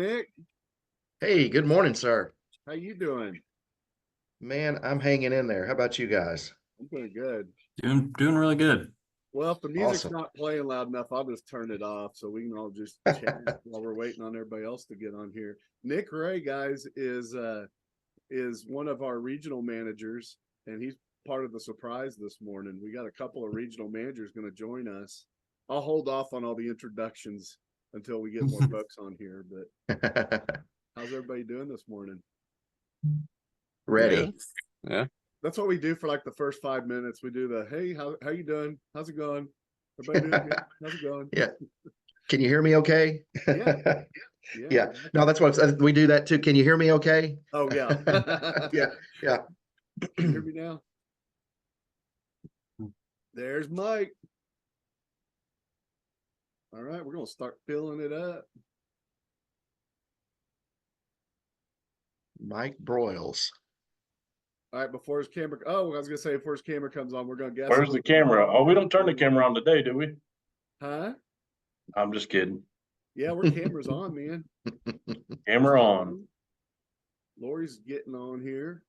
Nick, Hey, good morning, sir. how you doing? Man, I'm hanging in there. How about you guys? I'm doing good. Doing really good. Well, if the music's Awesome. not playing loud enough, I'll just turn it off so we can all just chat while we're waiting on everybody else to get on here. Nick Ray, guys, is one of our regional managers, and he's part of the surprise this morning. We got a couple of regional managers going to join us. I'll hold off on all the introductions until we get more folks on here. But how's everybody doing this morning? Ready. Yeah. That's what we do for like the first 5 minutes. We do the hey, how you doing? How's it going? Everybody doing good? How's it going? Yeah. Can you hear me okay? Yeah, Yeah. exactly. No, that's what we do that too. Can you hear me okay? Oh yeah. Yeah. Yeah. Can you hear me now? There's Mike. All right, we're gonna start filling it up. Mike Broyles. All right, before his camera. Oh, I was gonna say before his camera comes on, we're gonna guess. Where's the camera? Oh, we don't turn the camera on today, do we? Huh? I'm just kidding. Yeah, we're cameras on, man. Camera on. Lori's getting on here.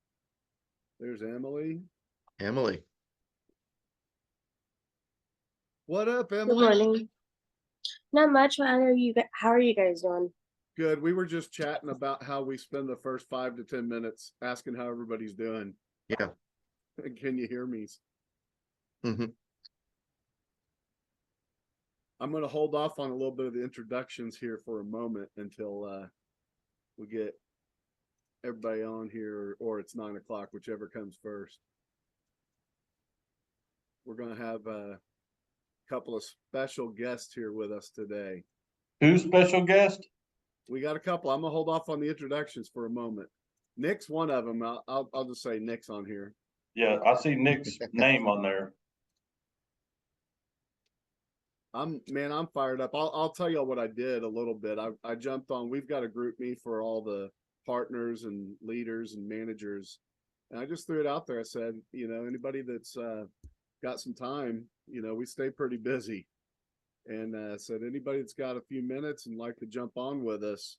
There's Emily. Emily. What up, Good Emily? morning. Not much. How are you guys doing? Good. We were just chatting about how we spend the first 5 to 10 minutes asking how everybody's doing. Yeah. Can you hear me? Mm-hmm. I'm going to hold off on a little bit of the introductions here for a moment until we get everybody on here, or it's 9 o'clock, whichever comes first. We're going to have a couple of special guests here with us today. Who's special guest? We got a couple. I'm going to hold off on the introductions for a moment. Nick's one of them. I'll just say Nick's on here. Yeah, I see Nick's name on there. I'm fired up. I'll tell you what I did a little bit. I jumped on. We've got a group me for all the partners and leaders and managers, and I just threw it out there. I said, anybody that's got some time, we stay pretty busy, and said anybody that's got a few minutes and like to jump on with us.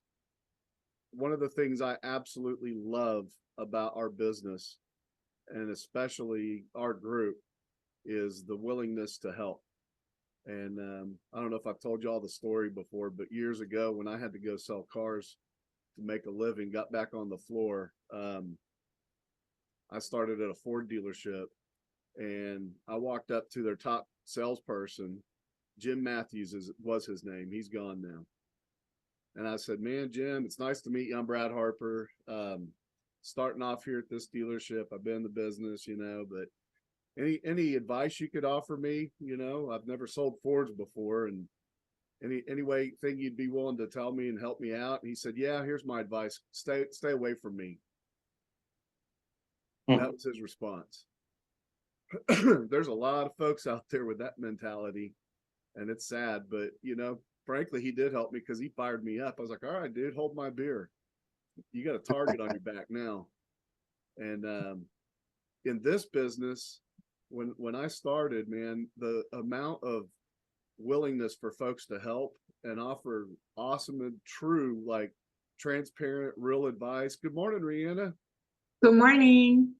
One of the things I absolutely love about our business, and especially our group, is the willingness to help. And I don't know if I've told you all the story before, but years ago when I had to go sell cars to make a living, got back on the floor, I started at a Ford dealership, and I walked up to their top salesperson. Jim Matthews was his name. He's gone now. And I said, man, Jim, it's nice to meet you. I'm Brad Harper. Starting off here at this dealership. I've been in the business, but any advice you could offer me? I've never sold Fords before, and any way thing you'd be willing to tell me and help me out. And he said, yeah, here's my advice. Stay away from me. That was his response. There's a lot of folks out there with that mentality, and it's sad, but frankly, he did help me because he fired me up. I was like, all right, dude, hold my beer. You got a target on your back now. And in this business, when I started, man, the amount of willingness for folks to help and offer awesome and true, like transparent, real advice. Good morning, Rihanna. Good morning.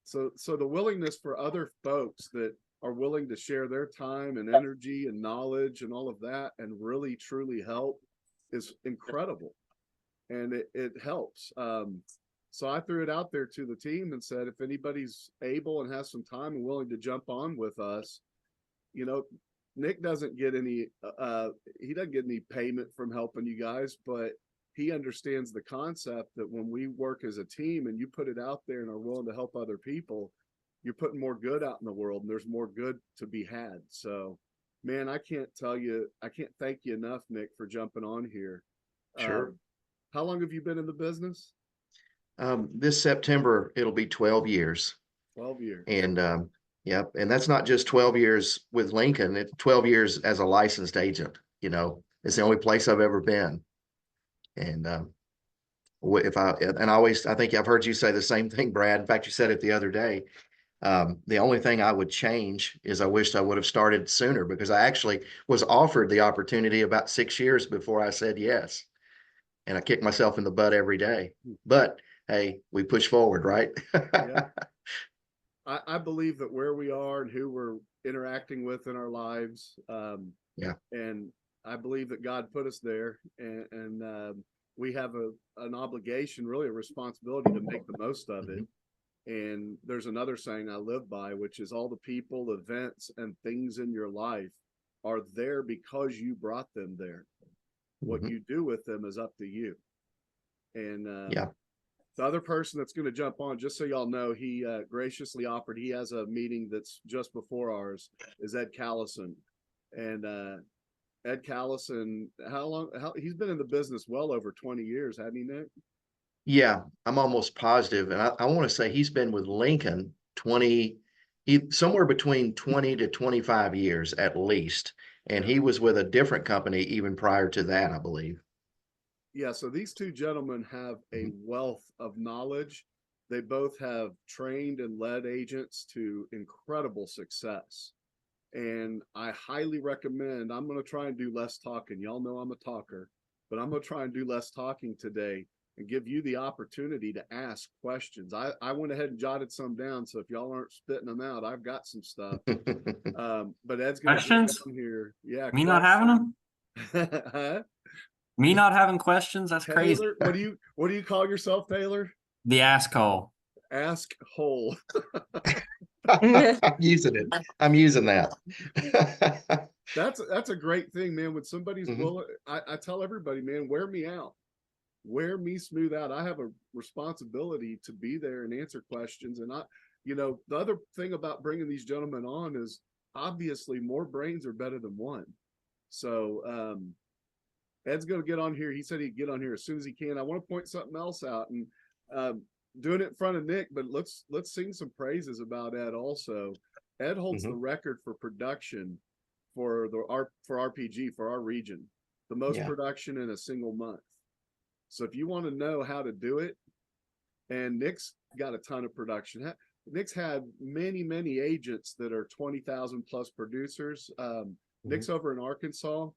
So the willingness for other folks that are willing to share their time and energy and knowledge and all of that and really truly help is incredible. And it helps. So I threw it out there to the team and said, if anybody's able and has some time and willing to jump on with us, Nick doesn't get any, he doesn't get any payment from helping you guys, but he understands the concept that when we work as a team and you put it out there and are willing to help other people, you're putting more good out in the world, and there's more good to be had. So, man, I can't thank you enough, Nick, for jumping on here. Sure. How long have you been in the business? This September, it'll be 12 years. 12 years. And yep. And that's not just 12 years with Lincoln. It's 12 years as a licensed agent. It's the only place I've ever been. And I think I've heard you say the same thing, Brad. In fact, you said it the other day. The only thing I would change is I wished I would have started sooner, because I actually was offered the opportunity about 6 years before I said yes. and I kick myself in the butt every day. But hey, we push forward, right? Yeah. I believe that where we are and who we're interacting with in our lives, Yeah. and I believe that God put us there, and we have an obligation, really a responsibility to make the most of it. And there's another saying I live by, which is all the people, events, and things in your life are there because you brought them there. What you do with them is up to you. And Yeah. the other person that's going to jump on, just so y'all know, he graciously offered, he has a meeting that's just before ours, is Ed Callison. And Ed Callison, he's been in the business well over 20 years, hasn't he, Nick? Yeah, I'm almost positive. And I want to say he's been with Lincoln somewhere between 20 to 25 years at least. And he was with a different company even prior to that, I believe. Yeah, so these two gentlemen have a wealth of knowledge. They both have trained and led agents to incredible success. And I highly recommend, I'm going to try and do less talking. Y'all know I'm a talker, but I'm going to try and do less talking today and give you the opportunity to ask questions. I went ahead and jotted some down. So if y'all aren't spitting them out, I've got some stuff. But Ed's going to Questions? come here. Yeah. Me not having them? Huh? Me not having questions? That's crazy. Taylor, what do you call yourself, Taylor? The asshole. Ask hole. I'm using it. I'm using that. That's a great thing, man. When somebody's Mhm. willing, I tell everybody, man, wear me out. Wear me smooth out. I have a responsibility to be there and answer questions. And the other thing about bringing these gentlemen on is obviously more brains are better than one. So Ed's going to get on here. He said he'd get on here as soon as he can. I want to point something else out, and doing it in front of Nick, but let's sing some praises about Ed also. Ed holds the record for production for RPG for our region, the most production in a single month. So if you want to know how to do it, and Nick's got a ton of production. Nick's had many agents that are 20,000 plus producers. Nick's over in Arkansas,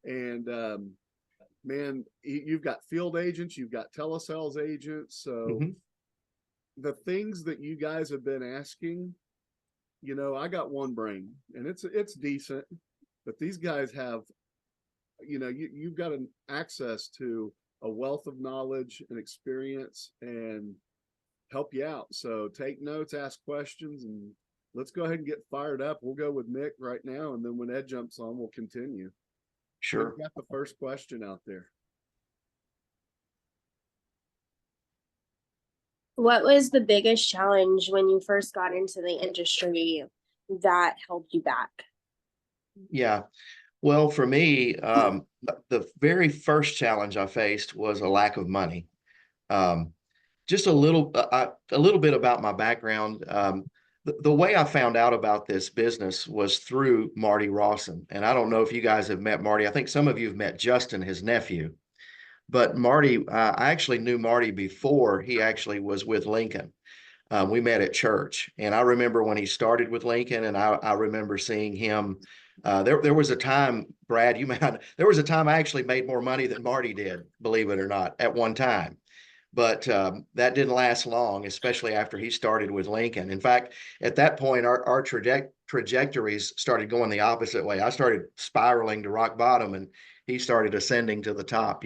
and man, you've got field agents, you've got telesales agents. So the things that you guys have been asking, I got one brain and it's decent, but these guys have, you've got an access to a wealth of knowledge and experience and help you out. So take notes, ask questions, and let's go ahead and get fired up. We'll go with Nick right now, and then when Ed jumps on, we'll continue. Sure. We've got the first question out there. What was the biggest challenge when you first got into the industry that held you back? Yeah. Well, for me, the very first challenge I faced was a lack of money. Just a little bit about my background. The way I found out about this business was through Marty Rosson. And I don't know if you guys have met Marty. I think some of you have met Justin, his nephew. But Marty, I actually knew Marty before he actually was with Lincoln. We met at church. And I remember when he started with Lincoln, and I remember seeing him. There was a time, Brad, there was a time I actually made more money than Marty did, believe it or not, at one time. But that didn't last long, especially after he started with Lincoln. In fact, at that point, our trajectories started going the opposite way. I started spiraling to rock bottom, and he started ascending to the top,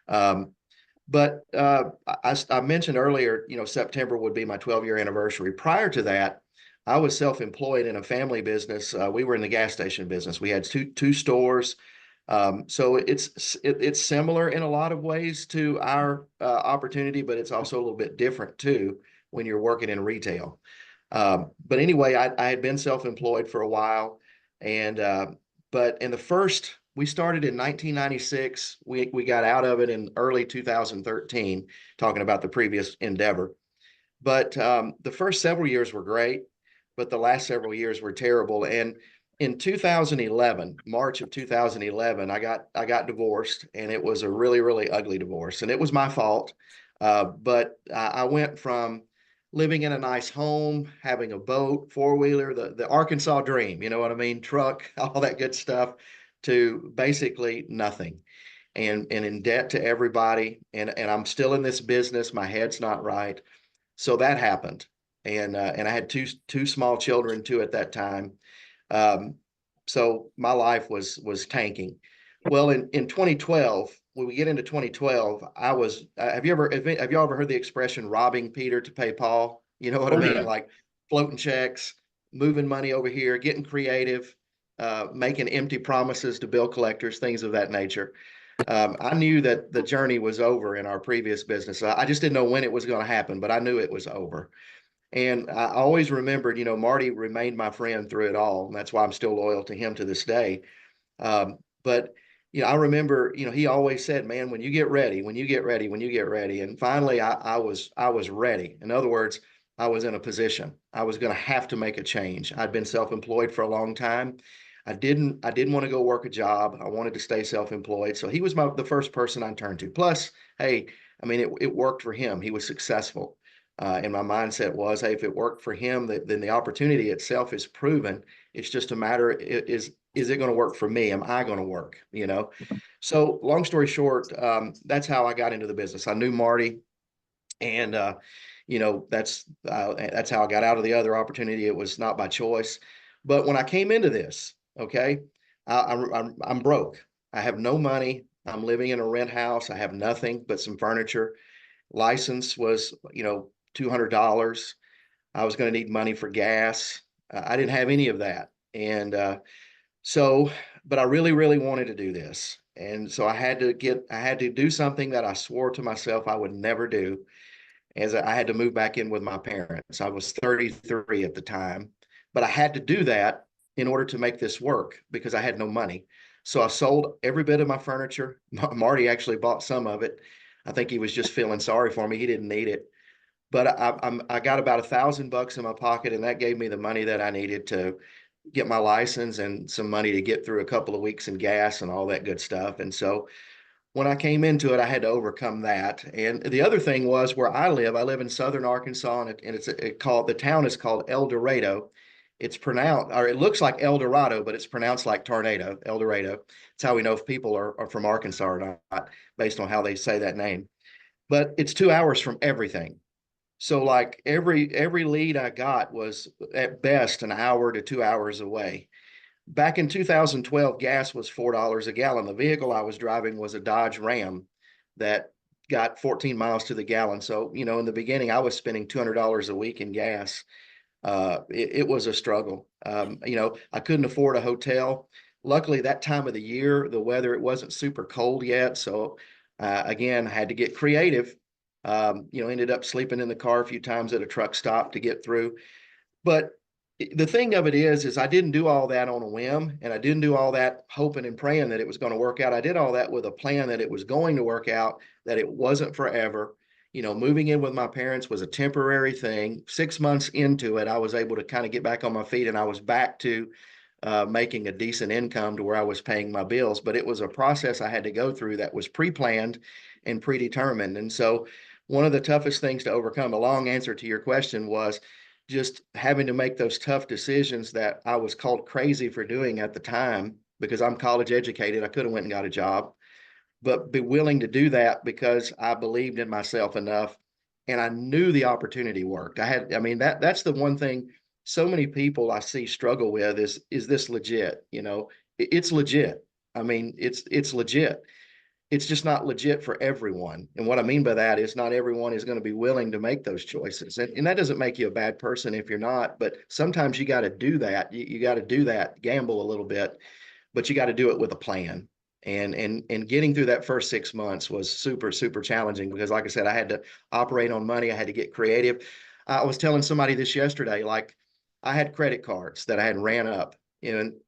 But I mentioned earlier, September would be my 12-year anniversary. Prior to that, I was self-employed in a family business. We were in the gas station business. We had two stores. So it's similar in a lot of ways to our opportunity, but it's also a little bit different too when you're working in retail. But anyway, I had been self-employed for a while, but we started in 1996. We got out of it in early 2013, talking about the previous endeavor. But the first several years were great, but the last several years were terrible. And in 2011, March of 2011, I got divorced, and it was a really ugly divorce, and it was my fault. But I went from living in a nice home, having a boat, four-wheeler, the Arkansas dream, you know what I mean? Truck, all that good stuff, to basically nothing. and in debt to everybody. And I'm still in this business. My head's not right. So that happened. And I had two small children too at that time. Um, so my life was tanking. Well, in 2012, when we get into 2012, I was, have y'all ever heard the expression robbing Peter to pay Paul? You know what I Oh, mean? yeah. Like floating checks, moving money over here, getting creative, making empty promises to bill collectors, things of that nature. I knew that the journey was over in our previous business. I just didn't know when it was going to happen, but I knew it was over. And I always remembered, Marty remained my friend through it all. And that's why I'm still loyal to him to this day. But I remember, he always said, man, when you get ready, when you get ready, when you get ready. And finally I was ready. In other words, I was in a position. I was going to have to make a change. I'd been self-employed for a long time. I didn't want to go work a job. I wanted to stay self-employed. So he was the first person I turned to. Plus, hey, I mean, it worked for him. He was successful. And my mindset was, hey, if it worked for him, then the opportunity itself is proven. It's just a matter, is it going to work for me? Am I going to work? So long story short, that's how I got into the business. I knew Marty, and that's how I got out of the other opportunity. It was not by choice. But when I came into this, okay, I'm broke. I have no money. I'm living in a rent house. I have nothing but some furniture. License was, $200. I was going to need money for gas. I didn't have any of that. And so, but I really, really wanted to do this. And so I had to do something that I swore to myself I would never do, as I had to move back in with my parents. I was 33 at the time, but I had to do that in order to make this work because I had no money. So I sold every bit of my furniture. Marty actually bought some of it. I think he was just feeling sorry for me. He didn't need it. But I got about $1,000 in my pocket, and that gave me the money that I needed to get my license and some money to get through a couple of weeks in gas and all that good stuff. And so when I came into it, I had to overcome that. And the other thing was where I live in southern Arkansas, and the town is called El Dorado. It's pronounced, or it looks like El Dorado, but it's pronounced like tornado, El Dorado. It's how we know if people are from Arkansas or not, based on how they say that name. But it's 2 hours from everything. So like every lead I got was at best an hour to 2 hours away. Back in 2012, gas was $4 a gallon. The vehicle I was driving was a Dodge Ram that got 14 miles to the gallon. So, in the beginning, I was spending $200 a week in gas. It was a struggle. I couldn't afford a hotel. Luckily, that time of the year, the weather, it wasn't super cold yet. So, again, I had to get creative. Ended up sleeping in the car a few times at a truck stop to get through. But the thing of it is I didn't do all that on a whim, and I didn't do all that hoping and praying that it was going to work out. I did all that with a plan that it was going to work out, that it wasn't forever. Moving in with my parents was a temporary thing. 6 months into it, I was able to kind of get back on my feet, and I was back to making a decent income to where I was paying my bills. But it was a process I had to go through that was pre-planned and predetermined. And so one of the toughest things to overcome, a long answer to your question, was just having to make those tough decisions that I was called crazy for doing at the time because I'm college educated. I could have went and got a job, but be willing to do that because I believed in myself enough and I knew the opportunity worked. That's the one thing so many people I see struggle with is this legit? It's legit. It's legit. It's just not legit for everyone. And what I mean by that is not everyone is going to be willing to make those choices. And that doesn't make you a bad person if you're not, but sometimes you got to do that. You got to do that, gamble a little bit, but you got to do it with a plan. And getting through that first 6 months was super, super challenging because like I said, I had to operate on money. I had to get creative. I was telling somebody this yesterday, like I had credit cards that I had ran up.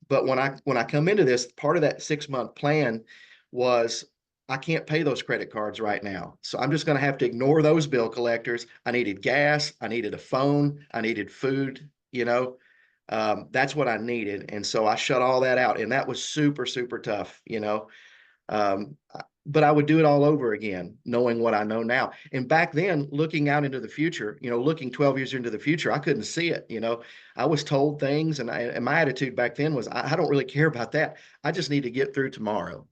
But when I come into this, part of that 6 month plan was I can't pay those credit cards right now. So I'm just going to have to ignore those bill collectors. I needed gas. I needed a phone. I needed food, that's what I needed. And so I shut all that out. And that was super, super tough, um, but I would do it all over again, knowing what I know now. And back then, looking out into the future, looking 12 years into the future, I couldn't see it. I was told things, and my attitude back then was, I don't really care about that. I just need to get through tomorrow.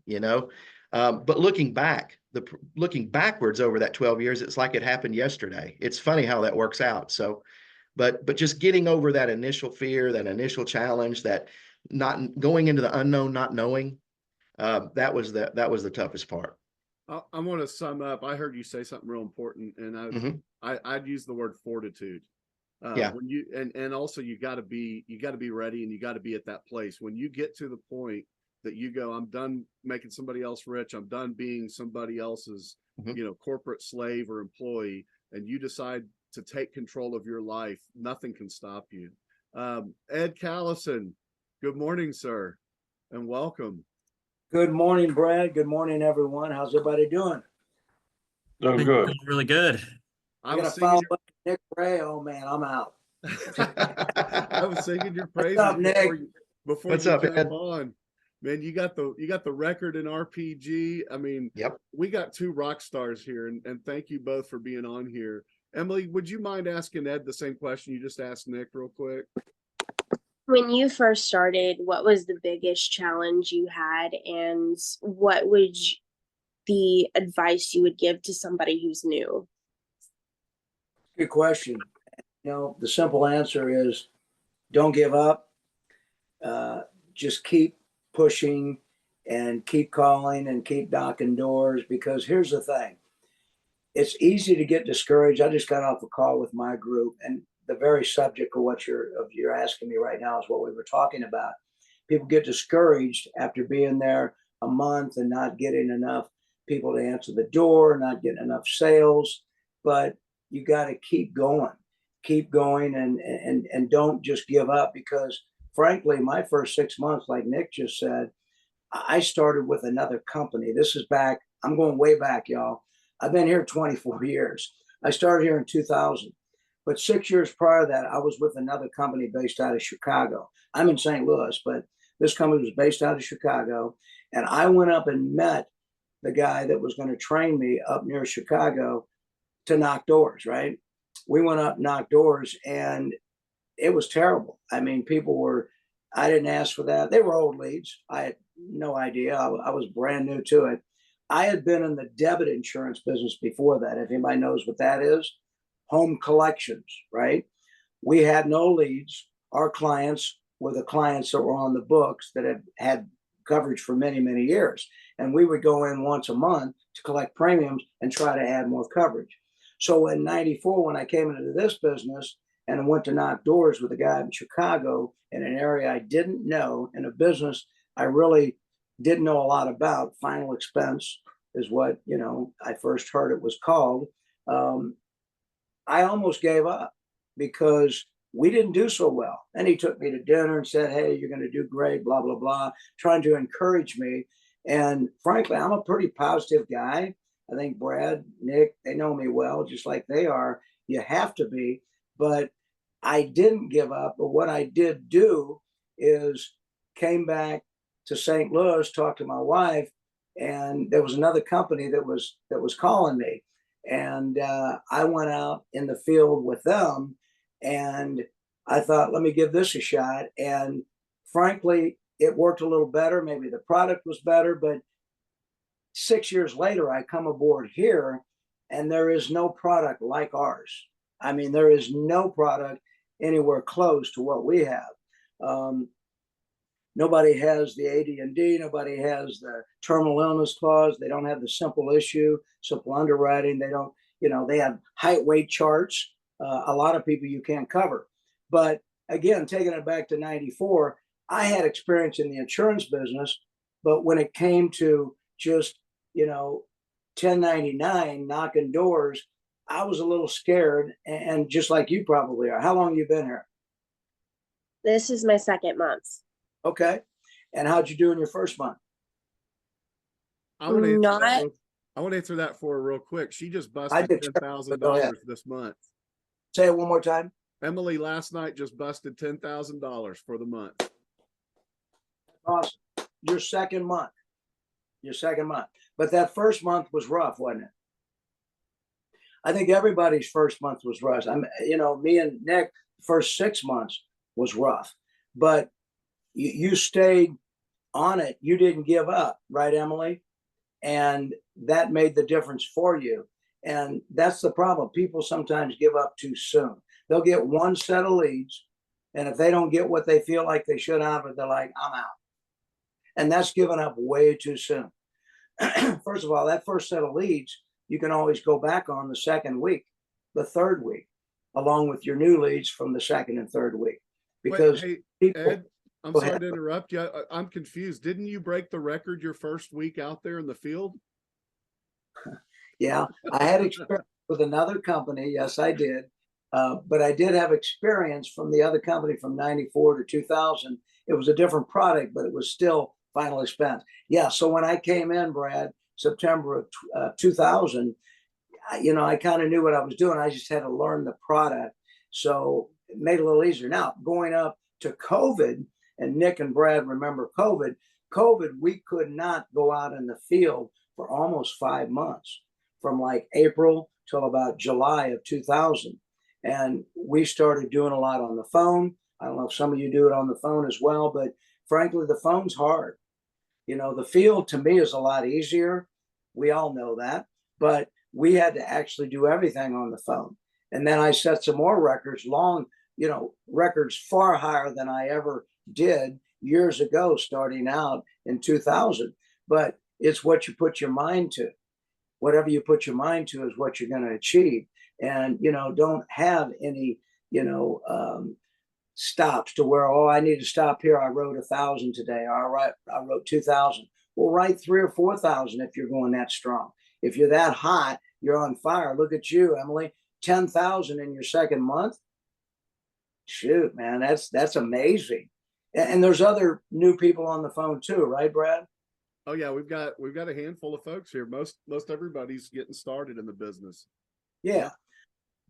But looking backwards over that 12 years, it's like it happened yesterday. It's funny how that works out. So, but just getting over that initial fear, that initial challenge, that not going into the unknown, not knowing, that was the toughest part. I want to sum up. I heard you say something real important, and Mhm. I'd use the word fortitude. Yeah. When you and also you got to be ready, and you got to be at that place when you get to the point that you go, I'm done making somebody else rich. I'm done being somebody else's, Mhm. corporate slave or employee, and you decide to take control of your life. Nothing can stop you. Ed Callison, good morning, sir, and welcome. Good morning, Brad. Good morning, everyone. How's everybody doing? Doing good. Really good. I I was gotta singing follow up Nick Ray. Oh man, I'm out. I was singing your What's praises up, Nick? before What's you up, jump Ed? on. Man, you got the record in RPG. I mean, Yep. we got two rock stars here, and thank you both for being on here. Emily, would you mind asking Ed the same question you just asked Nick real quick? When you first started, what was the biggest challenge you had, and what would the advice you would give to somebody who's new? Good question. The simple answer is don't give up. Just keep pushing and keep calling and keep knocking doors, because here's the thing. It's easy to get discouraged. I just got off a call with my group, and the very subject of what you're asking me right now is what we were talking about. People get discouraged after being there a month and not getting enough people to answer the door, not getting enough sales. But you got to keep going, and don't just give up, because frankly, my first 6 months, like Nick just said, I started with another company. This is back, I'm going way back, y'all. I've been here 24 years. I started here in 2000. But 6 years prior to that, I was with another company based out of Chicago. I'm in St. Louis, but this company was based out of Chicago. And I went up and met the guy that was going to train me up near Chicago to knock doors, right? We went up, knocked doors, and it was terrible. I mean, I didn't ask for that. They were old leads. I had no idea. I was brand new to it. I had been in the debit insurance business before that. If anybody knows what that is, home collections, right? We had no leads. Our clients were the clients that were on the books that had coverage for many, many years. And we would go in once a month to collect premiums and try to add more coverage. So in 94, when I came into this business and I went to knock doors with a guy in Chicago in an area I didn't know, in a business I really didn't know a lot about, final expense is what, I first heard it was called. I almost gave up because we didn't do so well. And he took me to dinner and said, hey, you're going to do great, blah, blah, blah, trying to encourage me. And frankly, I'm a pretty positive guy. I think Brad, Nick, they know me well, just like they are. You have to be. But I didn't give up. But what I did do is came back to St. Louis, talked to my wife, and there was another company that was calling me. And I went out in the field with them, and I thought, let me give this a shot. And frankly, it worked a little better. Maybe the product was better, but 6 years later, I come aboard here, and there is no product like ours. I mean, there is no product anywhere close to what we have. Nobody has the AD&D. Nobody has the terminal illness clause. They don't have the simple issue, simple underwriting. They don't, they have height weight charts. A lot of people you can't cover. But again, taking it back to 94, I had experience in the insurance business, but when it came to just, 1099 knocking doors, I was a little scared, and just like you probably are. How long have you been here? This is my second month. Okay. And how'd you do in your first month? I want to answer Not- that I want to answer that for her real quick. She just busted did, go ahead. $10,000 this month. Say it one more time. Emily last night just busted $10,000 for the month. Awesome. Your second month. But that first month was rough, wasn't it? I think everybody's first month was rough. Me and Nick, first 6 months was rough, but you stayed on it. You didn't give up, right, Emily? And that made the difference for you. And that's the problem. People sometimes give up too soon. They'll get one set of leads, and if they don't get what they feel like they should have, they're like, I'm out. And that's giving up way too soon. First of all, that first set of leads, you can always go back on the second week, the third week, along with your new leads from the second and third week. Because Hey, people, Ed, I'm Go sorry ahead. to interrupt you. I'm confused. Didn't you break the record your first week out there in the field? yeah, I had experience with another company. Yes, I did. But I did have experience from the other company from 94 to 2000. It was a different product, but it was still final expense. Yeah. So when I came in, Brad, September of 2000, I kind of knew what I was doing. I just had to learn the product. So it made it a little easier. Now, going up to COVID, and Nick and Brad remember COVID, we could not go out in the field for almost 5 months, from like April till about July of 2000. And we started doing a lot on the phone. I don't know if some of you do it on the phone as well, but frankly, the phone's hard. The field to me is a lot easier. We all know that, but we had to actually do everything on the phone. And then I set some more records, records far higher than I ever did years ago, starting out in 2000. But it's what you put your mind to. Whatever you put your mind to is what you're going to achieve. And, don't have any, stops to where, oh, I need to stop here. I wrote 1,000 today. All right, I wrote 2,000. Well, write 3,000 or 4,000 if you're going that strong. If you're that hot, you're on fire. Look at you, Emily, 10,000 in your second month. Shoot, man, that's amazing. And there's other new people on the phone too, right, Brad? Oh yeah, we've got a handful of folks here. Most everybody's getting started in the business. Yeah.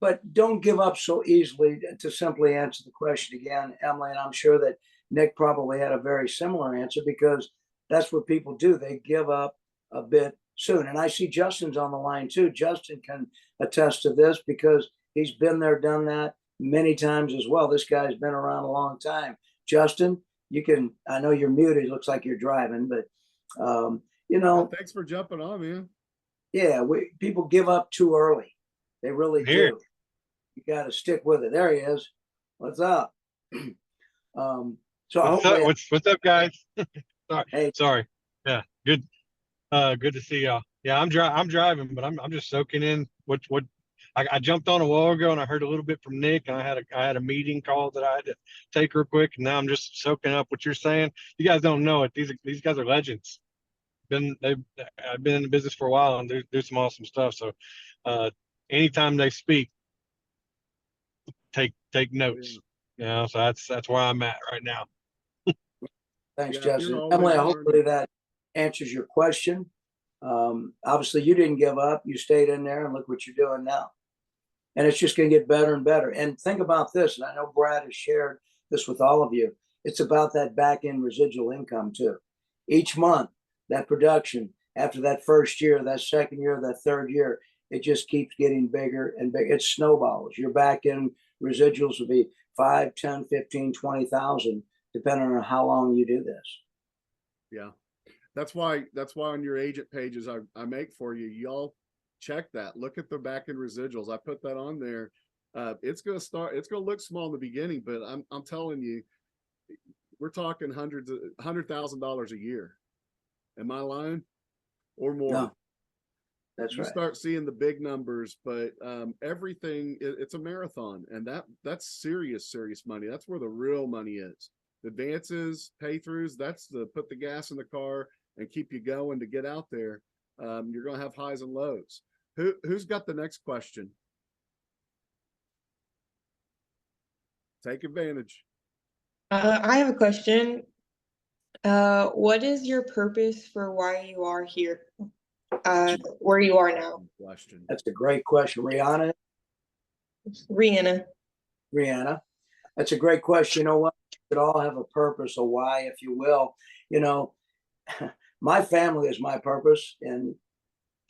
But don't give up so easily. To simply answer the question again, Emily, and I'm sure that Nick probably had a very similar answer, because that's what people do. They give up a bit soon. And I see Justin's on the line too. Justin can attest to this because he's been there, done that many times as well. This guy's been around a long time. Justin, I know you're muted. It looks like you're driving, but Thanks for jumping on, man. Yeah, people give up too early. They really Here. do. You got to stick with it. There he is. What's up? So hopefully, What's up, guys? Sorry. Hey. Sorry. Yeah. Good. Good to see y'all. Yeah, I'm driving, but I'm just soaking in what I jumped on a while ago, and I heard a little bit from Nick, and I had a meeting call that I had to take real quick, and now I'm just soaking up what you're saying. You guys don't know it. These guys are legends. I've been in the business for a while and do some awesome stuff. So anytime they speak, take notes. So that's where I'm at right now. thanks, Yeah, Justin. you're Emily, always hopefully learning. that answers your question. Obviously, you didn't give up. You stayed in there, and look what you're doing now. And it's just going to get better and better. And think about this, and I know Brad has shared this with all of you. It's about that back end residual income too. Each month, that production, after that first year, that second year, that third year, it just keeps getting bigger and bigger. It snowballs. Your back end residuals will be 5, 10, 15, 20,000, depending on how long you do this. Yeah. That's why on your agent pages I make for you, y'all check that. Look at the back end residuals. I put that on there. It's gonna look small in the beginning, but I'm telling you, we're talking $100,000 a year. Am I lying? Or more? No, that's You right. start seeing the big numbers, but everything, it's a marathon, and that's serious money. That's where the real money is. Advances, pay throughs, that's the put the gas in the car and keep you going to get out there. You're going to have highs and lows. Who's got the next question? Take advantage. I have a question. What is your purpose for why you are here? Where you are now? Question. That's a great question. Rihanna, that's a great question. You know what? We should all have a purpose, a why, if you will. My family is my purpose, and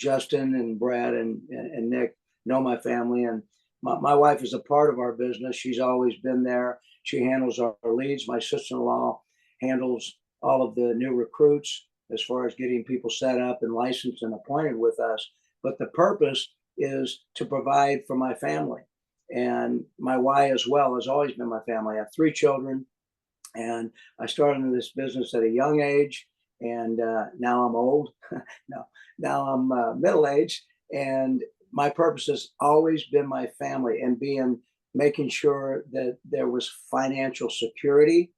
Justin and Brad and Nick know my family, and my wife is a part of our business. She's always been there. She handles our leads. My sister-in-law handles all of the new recruits. as far as getting people set up and licensed and appointed with us. But the purpose is to provide for my family. And my why as well has always been my family. I have 3 children, and I started in this business at a young age, and now I'm old. No, now I'm middle-aged, and my purpose has always been my family and making sure that there was financial security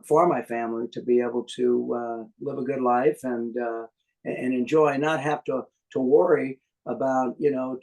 for my family to be able to live a good life and enjoy, not have to worry about, you know,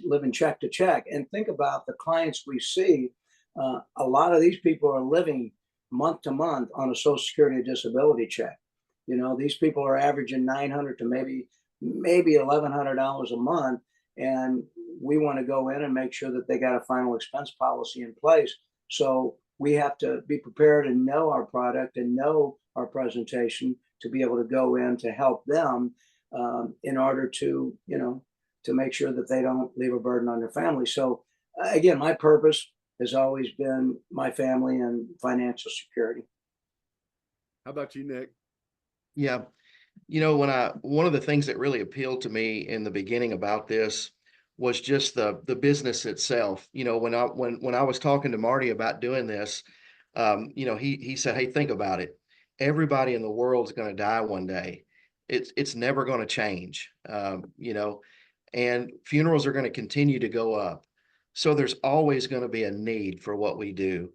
living check to check. And think about the clients we see. A lot of these people are living month to month on a Social Security disability check. You know, these people are averaging $900 to maybe $1,100 a month, and we want to go in and make sure that they got a final expense policy in place. So we have to be prepared and know our product and know our presentation to be able to go in to help them in order to, you know, to make sure that they don't leave a burden on their family. So again, my purpose has always been my family and financial security. How about you, Nick? Yeah. You know, one of the things that really appealed to me in the beginning about this was just the business itself. You know, when I was talking to Marty about doing this, you know, he said, "Hey, think about it. Everybody in the world's going to die one day. It's never going to change. You know, and funerals are going to continue to go up. So there's always going to be a need for what we do.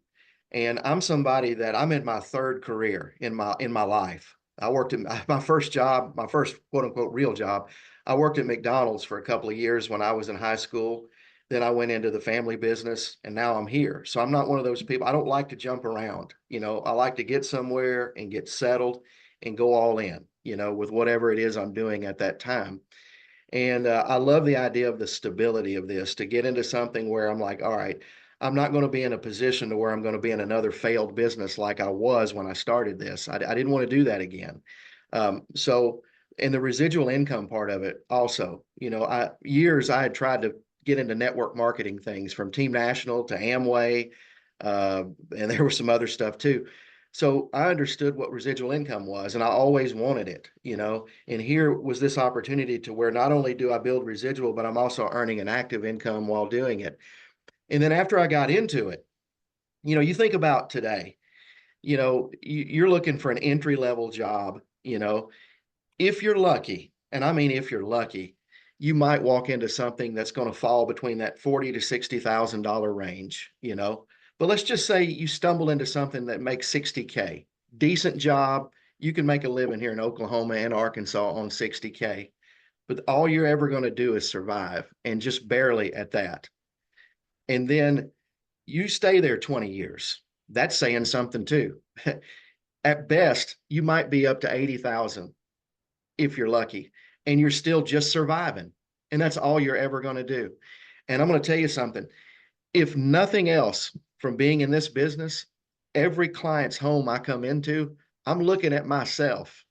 And I'm somebody that I'm in my 3rd career in my life. I worked in my first job, my first quote unquote real job. I worked at McDonald's for a couple of years when I was in high school. Then I went into the family business, and now I'm here. So I'm not one of those people. I don't like to jump around. You know, I like to get somewhere and get settled and go all in, you know, with whatever it is I'm doing at that time. And I love the idea of the stability of this, to get into something where I'm like, all right, I'm not going to be in a position to where I'm going to be in another failed business like I was when I started this. I didn't want to do that again. So, and the residual income part of it also, you know, I had tried to get into network marketing things, from Team National to Amway, and there was some other stuff too. So I understood what residual income was, and I always wanted it, you know, and here was this opportunity to where not only do I build residual, but I'm also earning an active income while doing it. And then after I got into it, you know, you think about today, you know, you're looking for an entry level job, you know, if you're lucky, and I mean, if you're lucky, you might walk into something that's going to fall between that $40,000 to $60,000 range, you know. But let's just say you stumble into something that makes $60K, decent job. You can make a living here in Oklahoma and Arkansas on $60K, but all you're ever going to do is survive, and just barely at that. And then you stay there 20 years. That's saying something too. At best, you might be up to 80,000 if you're lucky, and you're still just surviving. And that's all you're ever going to do. And I'm going to tell you something. If nothing else, from being in this business, every client's home I come into, I'm looking at myself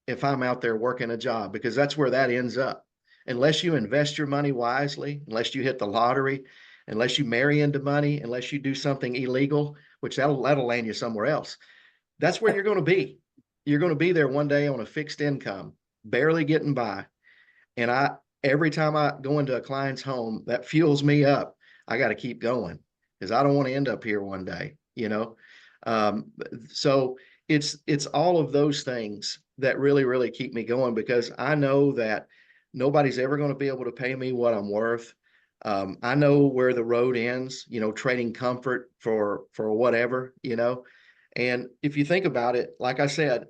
if I'm out there working a job, because that's where that ends up. Unless you invest your money wisely, unless you hit the lottery, unless you marry into money, unless you do something illegal, which that'll land you somewhere else. That's where you're going to be. You're going to be there one day on a fixed income, barely getting by. And every time I go into a client's home, that fuels me up. I got to keep going, because I don't want to end up here one day, you know? So it's all of those things that really, really keep me going, because I know that nobody's ever going to be able to pay me what I'm worth. I know where the road ends, you know, trading comfort for whatever, you know. And if you think about it, like I said,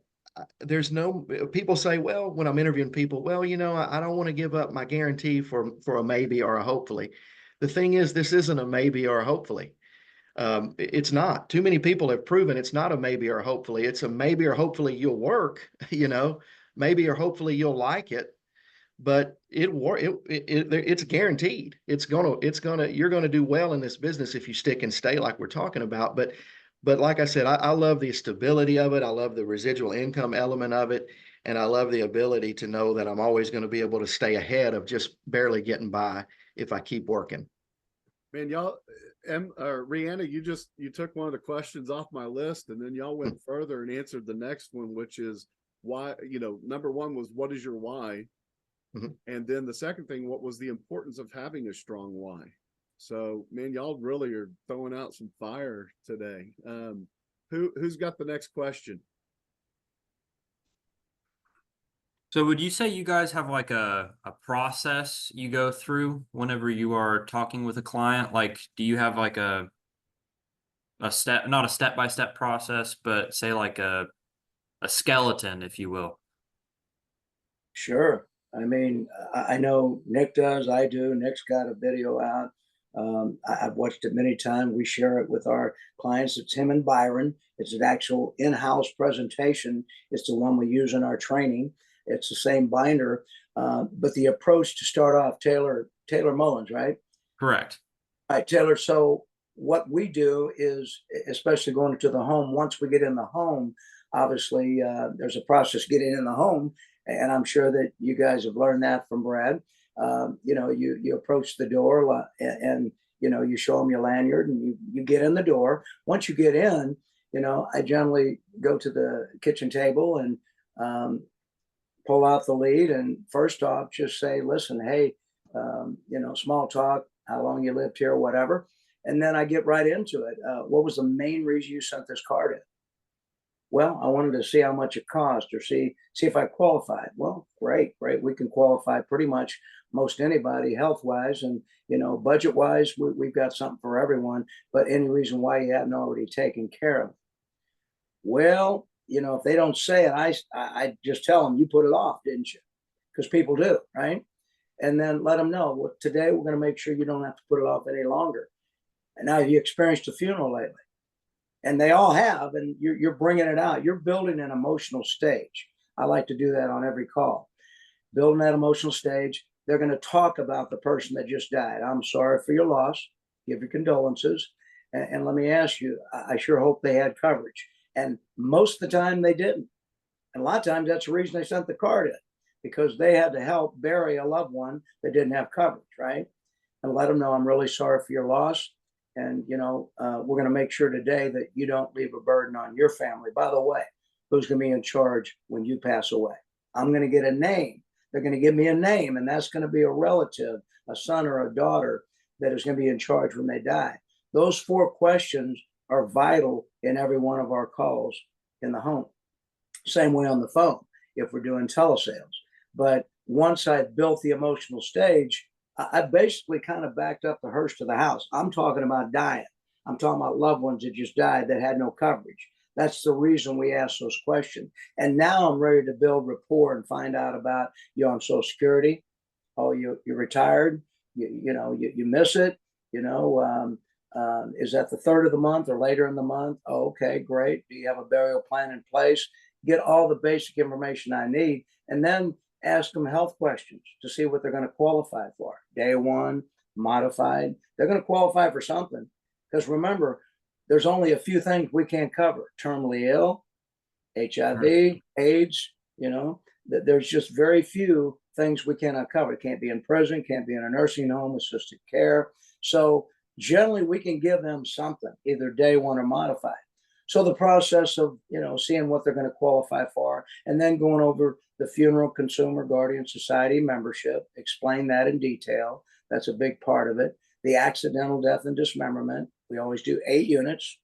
there's no, people say, well, when I'm interviewing people, well, you know, I don't want to give up my guarantee for a maybe or a hopefully. The thing is, this isn't a maybe or a hopefully. It's not. Too many people have proven it's not a maybe or a hopefully. It's a maybe or hopefully you'll work, you know, maybe or hopefully you'll like it, but it's guaranteed. You're gonna do well in this business if you stick and stay, like we're talking about. But like I said, I love the stability of it. I love the residual income element of it. And I love the ability to know that I'm always going to be able to stay ahead of just barely getting by if I keep working. Man, y'all, Rihanna, you took one of the questions off my list, and then y'all went further and answered the next one, which is, why, number one was, what is your why? Mhm. And then the second thing, what was the importance of having a strong why? So, man, y'all really are throwing out some fire today. Who's got the next question? So would you say you guys have like a process you go through whenever you are talking with a client? Like, do you have like a step, not a step-by-step process, but say like a skeleton, if you will? Sure. I mean, I know Nick does, I do. Nick's got a video out. I've watched it many times. We share it with our clients. It's him and Byron. It's an actual in-house presentation. It's the one we use in our training. It's the same binder, but the approach to start off, Taylor Mullins, right? Correct. All right, Taylor. So what we do is, especially going into the home, once we get in the home, obviously there's a process getting in the home, and I'm sure that you guys have learned that from Brad. You approach the door and you show them your lanyard and you get in the door. Once you get in, I generally go to the kitchen table and pull out the lead, and first off, just say, listen, hey, small talk, how long you lived here, whatever. And then I get right into it. What was the main reason you sent this card in? Well, I wanted to see how much it cost, or see if I qualified. Well, great. We can qualify pretty much most anybody health wise, and budget wise, we've got something for everyone. But any reason why you haven't already taken care of it? Well, if they don't say it, I just tell them, you put it off, didn't you? Because people do, right? And then let them know, well, today we're going to make sure you don't have to put it off any longer. And now, have you experienced a funeral lately? And they all have, and you're bringing it out. You're building an emotional stage. I like to do that on every call. Building that emotional stage. They're going to talk about the person that just died. I'm sorry for your loss. Give your condolences. And let me ask you, I sure hope they had coverage. And most of the time they didn't. And a lot of times that's the reason they sent the card in, because they had to help bury a loved one that didn't have coverage, right? And let them know, I'm really sorry for your loss. And, we're going to make sure today that you don't leave a burden on your family. By the way, who's going to be in charge when you pass away? I'm going to get a name. They're going to give me a name, and that's going to be a relative, a son or a daughter that is going to be in charge when they die. Those 4 questions are vital in every one of our calls in the home. Same way on the phone if we're doing telesales. But once I built the emotional stage, I basically kind of backed up the hearse to the house. I'm talking about dying. I'm talking about loved ones that just died that had no coverage. That's the reason we ask those questions. And now I'm ready to build rapport and find out about you on Social Security. Oh, you're retired. You miss it. Is that the 3rd of the month or later in the month? Oh, okay, great. Do you have a burial plan in place? Get all the basic information I need, and then ask them health questions to see what they're going to qualify for. Day one, modified. They're going to qualify for something, because remember, there's only a few things we can't cover: terminally ill, HIV, AIDS. There's just very few things we cannot cover. It can't be in prison, can't be in a nursing home, assisted care. So generally we can give them something, either day one or modified. So the process of, seeing what they're going to qualify for, and then going over the Funeral Consumer Guardian Society membership, explain that in detail. That's a big part of it. The accidental death and dismemberment, we always do 8 units.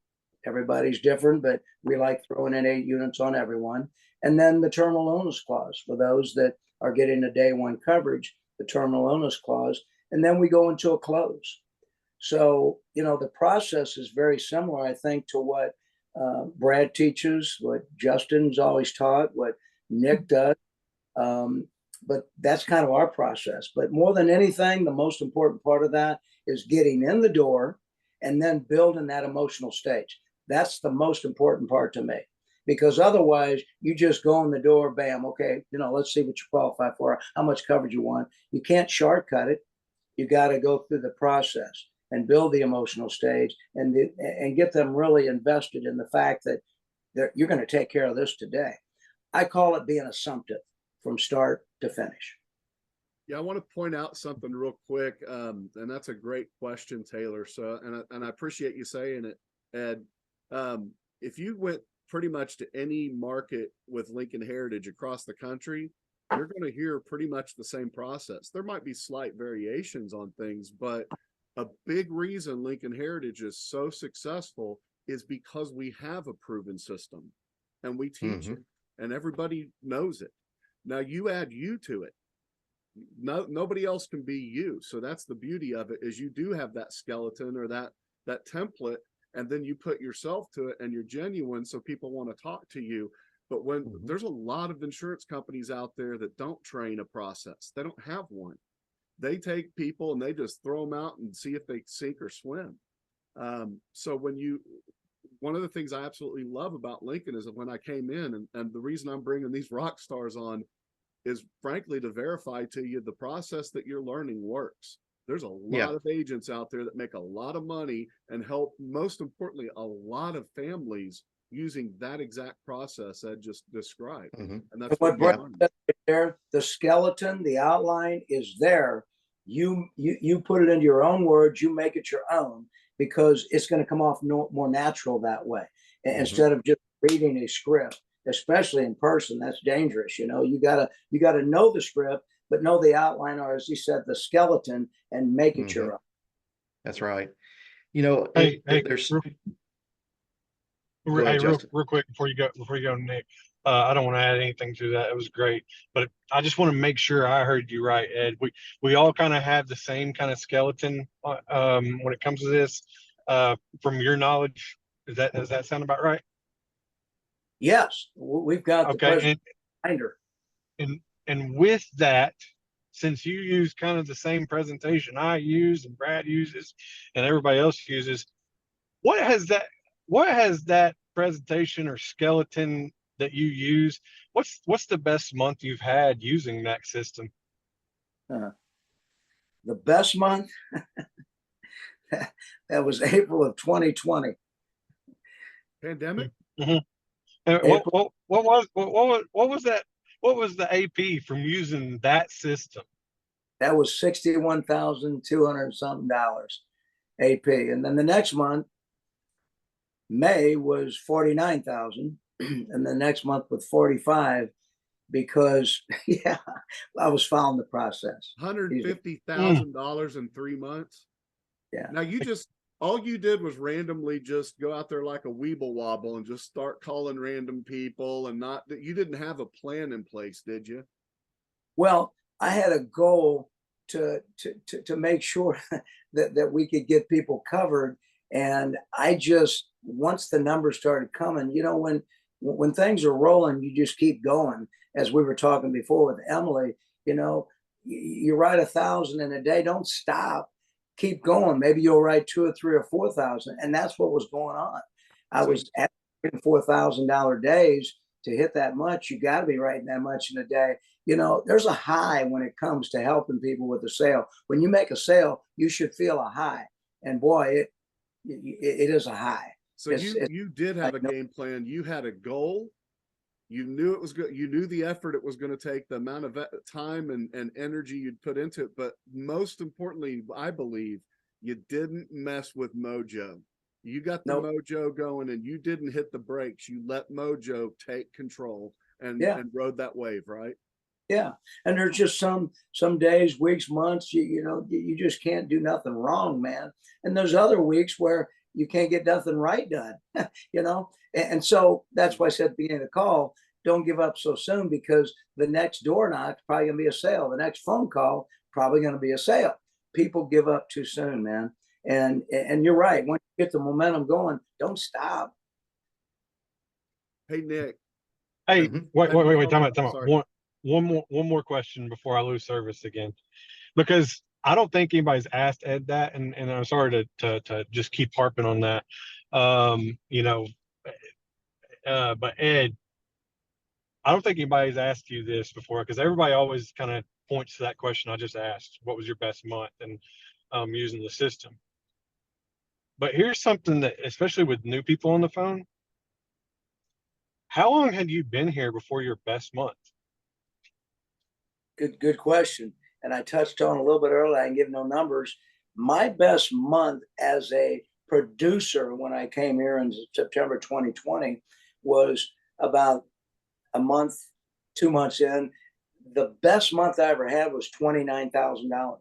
Everybody's different, but we like throwing in 8 units on everyone. And then the terminal illness clause for those that are getting a day one coverage, the terminal illness clause, and then we go into a close. So, the process is very similar, I think, to what Brad teaches, what Justin's always taught, what Nick does. But that's kind of our process. But more than anything, the most important part of that is getting in the door and then building that emotional stage. That's the most important part to me, because otherwise you just go in the door, bam, okay, let's see what you qualify for, how much coverage you want. You can't shortcut it. You got to go through the process and build the emotional stage and get them really invested in the fact that you're going to take care of this today. I call it being assumptive from start to finish. Yeah, I want to point out something real quick, and that's a great question, Taylor. So, and I appreciate you saying it, Ed. If you went pretty much to any market with Lincoln Heritage across the country, you're going to hear pretty much the same process. There might be slight variations on things, but a big reason Lincoln Heritage is so successful is because we have a proven system and we teach it and everybody knows it. Now you add you to it. Nobody else can be you. So that's the beauty of it, is you do have that skeleton or that template, and then you put yourself to it and you're genuine. So people want to talk to you. But when there's a lot of insurance companies out there that don't train a process, they don't have one. They take people and they just throw them out and see if they sink or swim. So one of the things I absolutely love about Lincoln is that when I came in, and the reason I'm bringing these rock stars on is frankly to verify to you the process that you're learning works. There's a lot of agents out there that make a lot of money and help, most importantly, a lot of families using that exact process I just described. And that's what Brett said there, the skeleton, the outline is there. You put it into your own words, you make it your own, because it's going to come off more natural that way. Instead of just reading a script, especially in person. That's dangerous. You gotta know the script, but know the outline, or as he said, the skeleton, and make it your own. That's right. There's real quick before you go, Nick. I don't want to add anything to that. It was great, but I just want to make sure I heard you right, Ed. We all kind of have the same kind of skeleton when it comes to this. From your knowledge, does that sound about right? Yes, we've got okay, and with that, since you use kind of the same presentation I use and Brad uses and everybody else uses, what has that presentation or skeleton that you use, what's the best month you've had using that system? The best month that was April of 2020. Pandemic. What was that? What was the AP from using that system? That was $61,200 something AP, and then the next month, May, was 49,000, and the next month with 45, because I was following the process. $150,000 in 3 months. Yeah. Now all you did was randomly just go out there like a weeble wobble and just start calling random people, and you didn't have a plan in place, did you? Well, I had a goal to make sure that we could get people covered. And I just, once the numbers started coming, when things are rolling, you just keep going. As we were talking before with Emily, you write 1,000 in a day, don't stop. Keep going. Maybe you'll write 2 or 3 or 4,000. And that's what was going on. I was at $4,000 days. To hit that much, you got to be writing that much in a day. There's a high when it comes to helping people with a sale. When you make a sale, you should feel a high. And boy, it is a high. So you did have a game plan. You had a goal. You knew it was good. You knew the effort it was going to take, the amount of time and energy you'd put into it. But most importantly, I believe you didn't mess with mojo. You got the mojo going, and you didn't hit the brakes. You let mojo take control and rode that wave, right? Yeah. And there's just some days, weeks, months, you just can't do nothing wrong, man. And there's other weeks where you can't get nothing right done, And so that's why I said at the beginning of the call, don't give up so soon, because the next door knock is probably going to be a sale. The next phone call probably going to be a sale. People give up too soon, man. And you're right. Once you get the momentum going, don't stop. Hey, Nick. Hey, wait, time out. One more question before I lose service again, because I don't think anybody's asked Ed that, and I'm sorry to just keep harping on that. But Ed, I don't think anybody's asked you this before, because everybody always kind of points to that question I just asked. What was your best month? And using the system. But here's something that, especially with new people on the phone, how long had you been here before your best month? Good question. And I touched on a little bit earlier, I can give no numbers. My best month as a producer when I came here in September 2020 was about a month, 2 months in. The best month I ever had was $29,000.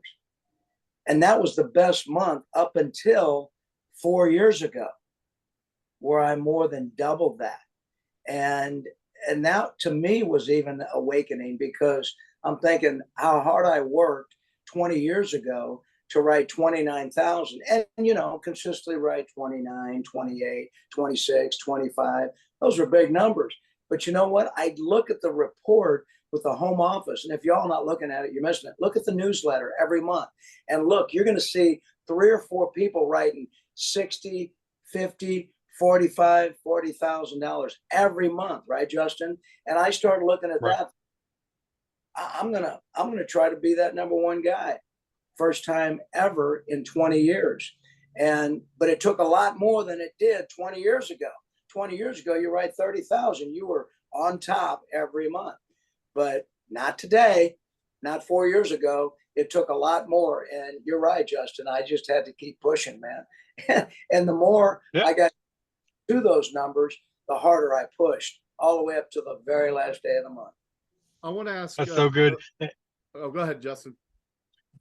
And that was the best month up until 4 years ago, where I more than doubled that. And that to me was even awakening, because I'm thinking how hard I worked 20 years ago to write 29,000, and consistently write 29, 28, 26, 25. Those are big numbers. But you know what? I'd look at the report with the home office, and if y'all not looking at it, you're missing it. Look at the newsletter every month, and look, you're going to see 3 or 4 people writing 60, 50, 45, $40,000 every month, right, Justin? And I started looking at that. I'm gonna try to be that number one guy, first time ever in 20 years. But it took a lot more than it did 20 years ago. 20 years ago, you write 30,000, you were on top every month. But not today, not 4 years ago. It took a lot more. And you're right, Justin. I just had to keep pushing, man. And the more I got to those numbers, the harder I pushed, all the way up to the very last day of the month. I want to ask. That's so good. Oh, go ahead, Justin.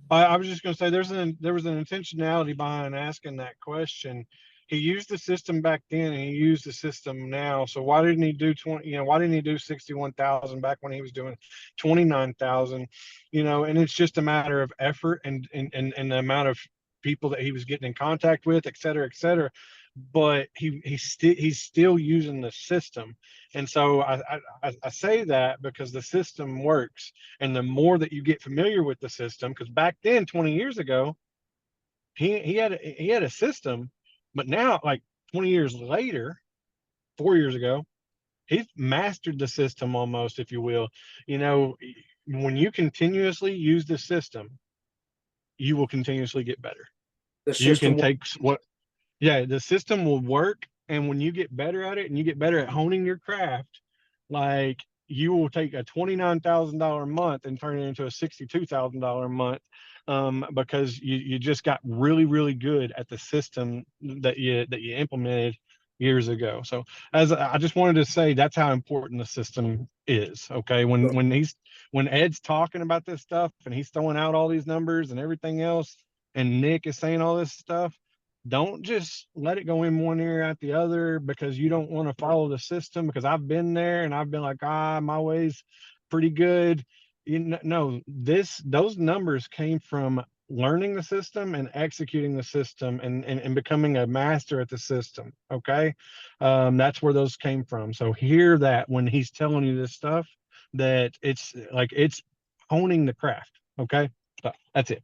I was just going to say there was an intentionality behind asking that question. He used the system back then, and he used the system now. So why didn't he do 20? Why didn't he do 61,000 back when he was doing 29,000? And it's just a matter of effort and the amount of people that he was getting in contact with, et cetera, et cetera. But he's still using the system. And so I say that because the system works, and the more that you get familiar with the system, because back then 20 years ago he had a system, but now, like 20 years later, 4 years ago, he's mastered the system almost, if you will. When you continuously use the system, you will continuously get better. You can take the system will work. And when you get better at it and you get better at honing your craft, like, you will take a $29,000 a month and turn it into a $62,000 a month, because you just got really, really good at the system that you implemented years ago. So as I just wanted to say, that's how important the system is. Okay. When Ed's talking about this stuff and he's throwing out all these numbers and everything else, and Nick is saying all this stuff, don't just let it go in one ear out the other because you don't want to follow the system, because I've been there and I've been like, my way's pretty good. No, those numbers came from learning the system and executing the system and becoming a master at the system. Okay. That's where those came from. So hear that when he's telling you this stuff, that it's honing the craft. Okay. So that's it.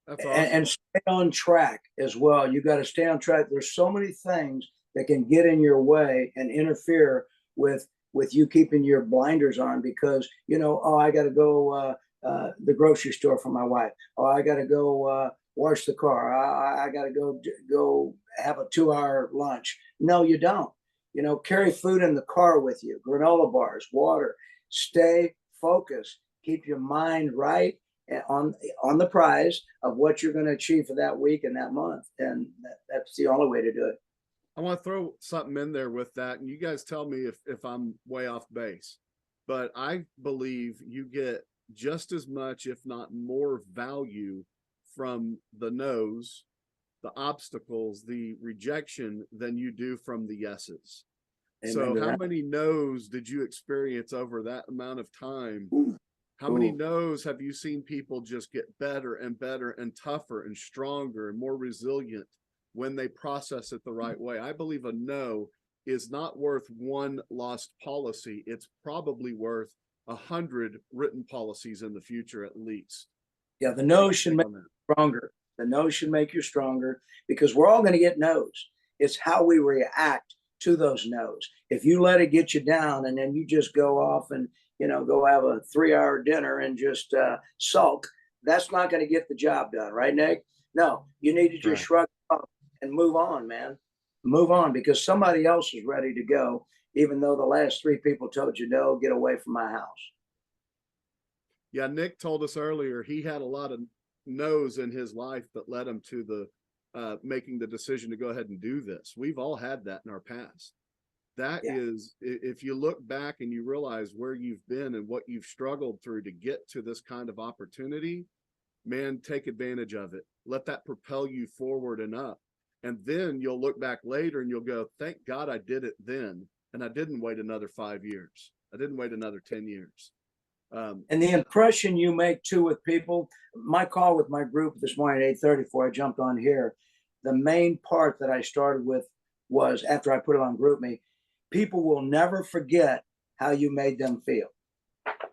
That's awesome. And stay on track as well. You got to stay on track. There's so many things that can get in your way and interfere with you keeping your blinders on, because I got to go the grocery store for my wife. Oh, I got to go wash the car. I got to go have a 2-hour lunch. No, you don't. Carry food in the car with you, granola bars, water. Stay focused. Keep your mind right on the prize of what you're going to achieve for that week and that month. And that's the only way to do it. I want to throw something in there with that, and you guys tell me if I'm way off base, but I believe you get just as much, if not more, value from the no's, the obstacles, the rejection than you do from the yeses. Amen So how that. many no's did you experience over that amount of time? Ooh. How many no's have you seen people just get better and better and tougher and stronger and more resilient when they process it the right way? I believe a no is not worth one lost policy. It's probably worth 100 written policies in the future at least. Yeah, the no should make you stronger. The no should make you stronger, because we're all going to get no's. It's how we react to those no's. If you let it get you down and then you just go off and go have a 3-hour dinner and just sulk, that's not going to get the job done, right, Nick? No, you need to just shrug up and move on, man. Move on, because somebody else is ready to go, even though the last 3 people told you, no, get away from my house. Yeah, Nick told us earlier he had a lot of no's in his life that led him to the making the decision to go ahead and do this. We've all had that in our past. That Yeah. is, if you look back and you realize where you've been and what you've struggled through to get to this kind of opportunity, man, take advantage of it. Let that propel you forward and up. And then you'll look back later and you'll go, thank God I did it then. And I didn't wait another 5 years. I didn't wait another 10 years. And the impression you make too with people, my call with my group this morning at 8:30 before I jumped on here, the main part that I started with was after I put it on GroupMe, people will never forget how you made them feel.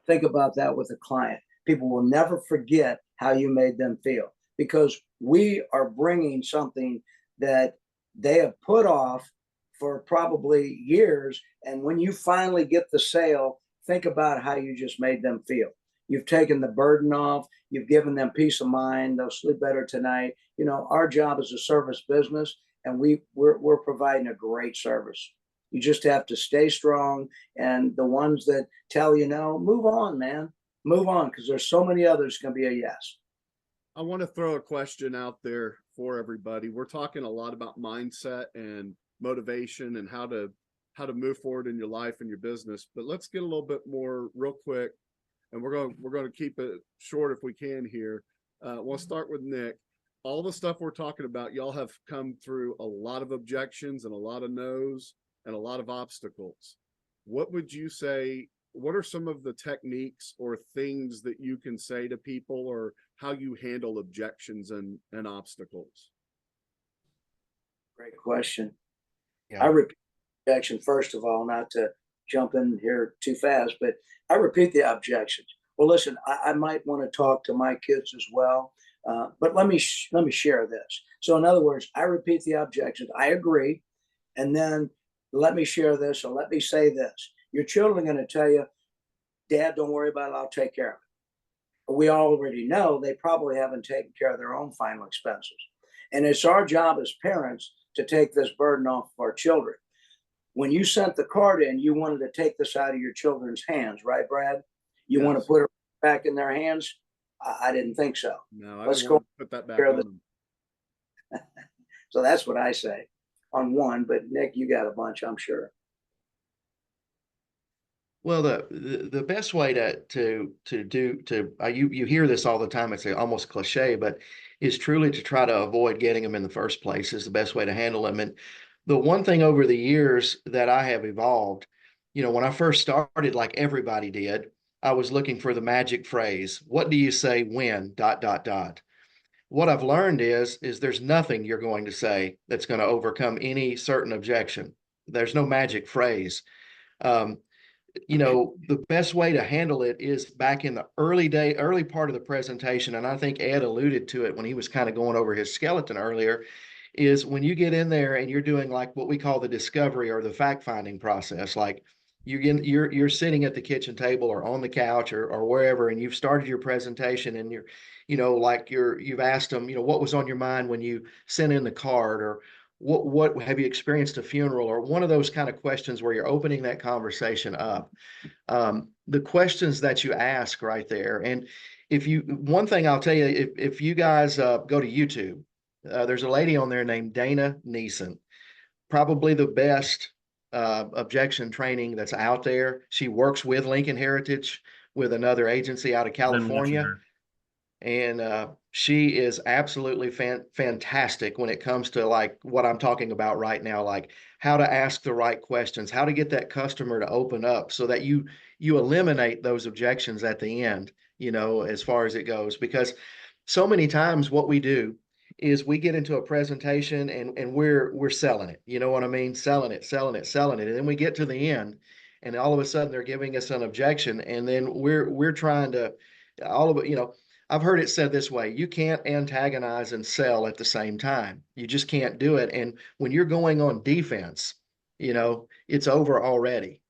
Think about that with a client. People will never forget how you made them feel because we are bringing something that they have put off for probably years. And when you finally get the sale, think about how you just made them feel. You've taken the burden off. You've given them peace of mind. They'll sleep better tonight. You know, our job is a service business, and we're providing a great service. You just have to stay strong. And the ones that tell you no, move on, man. Move on, because there's so many others going to be a yes. I want to throw a question out there for everybody. We're talking a lot about mindset and motivation and how to move forward in your life and your business, but let's get a little bit more real quick, and we're going to keep it short if we can here. We'll start with Nick. All the stuff we're talking about, y'all have come through a lot of objections and a lot of no's and a lot of obstacles. What would you say? What are some of the techniques or things that you can say to people, or how you handle objections and obstacles? Great question. Yeah. I repeat the objection, first of all, not to jump in here too fast, but I repeat the objections. Well, listen, I might want to talk to my kids as well, but let me share this. So in other words, I repeat the objections. I agree. And then let me share this, or let me say this. Your children are going to tell you, Dad, don't worry about it. I'll take care of it. But we already know they probably haven't taken care of their own final expenses. And it's our job as parents to take this burden off of our children. When you sent the card in, you wanted to take this out of your children's hands, right, Brad? You want to put it back in their hands? I didn't think so. No, Let's go put that back on them. So that's what I say on one, but Nick, you got a bunch, I'm sure. Well, the best way you hear this all the time. It's almost cliche, but is truly to try to avoid getting them in the first place is the best way to handle them. And the one thing over the years that I have evolved, you know, when I first started, like everybody did, I was looking for the magic phrase. What do you say when ... What I've learned is there's nothing you're going to say that's going to overcome any certain objection. There's no magic phrase. You know, the best way to handle it is back in the early part of the presentation. And I think Ed alluded to it when he was kind of going over his skeleton earlier, is when you get in there and you're doing like what we call the discovery or the fact-finding process. Like you're sitting at the kitchen table or on the couch or wherever, and you've started your presentation, and you're, you know, like you've asked them, you know, what was on your mind when you sent in the card, or what have you experienced a funeral, or one of those kind of questions where you're opening that conversation up. The questions that you ask right there. And one thing I'll tell you, if you guys go to YouTube, there's a lady on there named Dana Neeson, probably the best objection training that's out there. She works with Lincoln Heritage with another agency out of California. And she is absolutely fantastic when it comes to like what I'm talking about right now, like how to ask the right questions, how to get that customer to open up so that you eliminate those objections at the end, you know, as far as it goes. Because so many times what we do is we get into a presentation and we're selling it. You know what I mean? Selling it. And then we get to the end and all of a sudden they're giving us an objection, and then we're trying to all of it, you know. I've heard it said this way: you can't antagonize and sell at the same time. You just can't do it. And when you're going on defense, you know, it's over already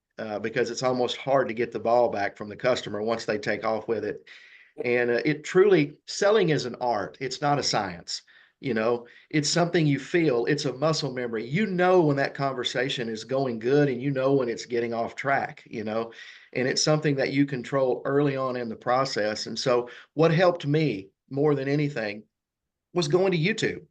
because it's almost hard to get the ball back from the customer once they take off with it. And it truly, selling is an art. It's not a science. You know, it's something you feel. It's a muscle memory. You know when that conversation is going good, and you know when it's getting off track, you know, and it's something that you control early on in the process. And so what helped me more than anything was going to YouTube.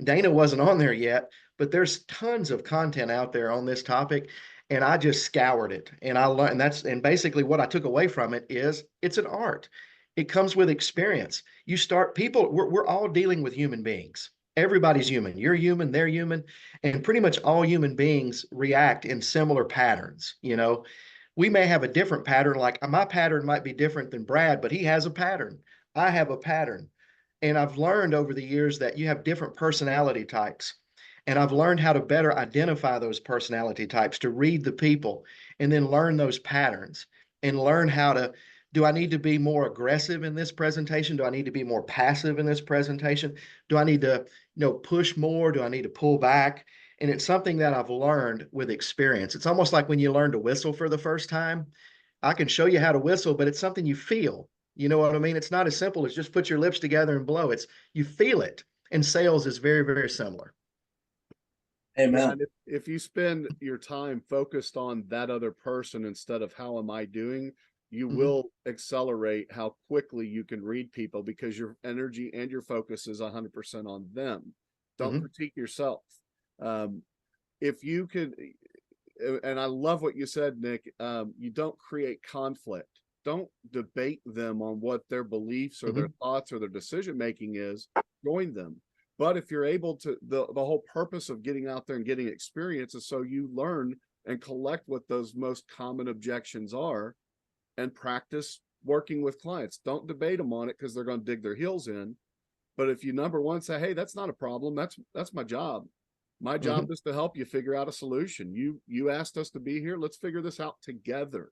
Dana wasn't on there yet, but there's tons of content out there on this topic. and I just scoured it. And I learned, and basically what I took away from it is it's an art. It comes with experience. You start people, we're all dealing with human beings. Everybody's human. You're human, they're human, and pretty much all human beings react in similar patterns. You know, we may have a different pattern, like my pattern might be different than Brad, but he has a pattern. I have a pattern. And I've learned over the years that you have different personality types. And I've learned how to better identify those personality types, to read the people and then learn those patterns and learn how to, do I need to be more aggressive in this presentation? Do I need to be more passive in this presentation? Do I need to, push more? Do I need to pull back? And it's something that I've learned with experience. It's almost like when you learn to whistle for the first time. I can show you how to whistle, but it's something you feel. You know what I mean? It's not as simple as just put your lips together and blow. It's, you feel it. And sales is very, very similar. Amen. And if you spend your time focused on that other person instead of how am I doing, you will accelerate how quickly you can read people, because your energy and your focus is 100% on them. Don't critique yourself. If you could, and I love what you said, Nick, you don't create conflict. Don't debate them on what their beliefs or their thoughts or their decision making is. Join them. But if you're able to, the whole purpose of getting out there and getting experience is so you learn and collect what those most common objections are and practice working with clients. Don't debate them on it because they're going to dig their heels in. But if you, number one, say, hey, that's not a problem. That's my job. My job is to help you figure out a solution. You asked us to be here. Let's figure this out together.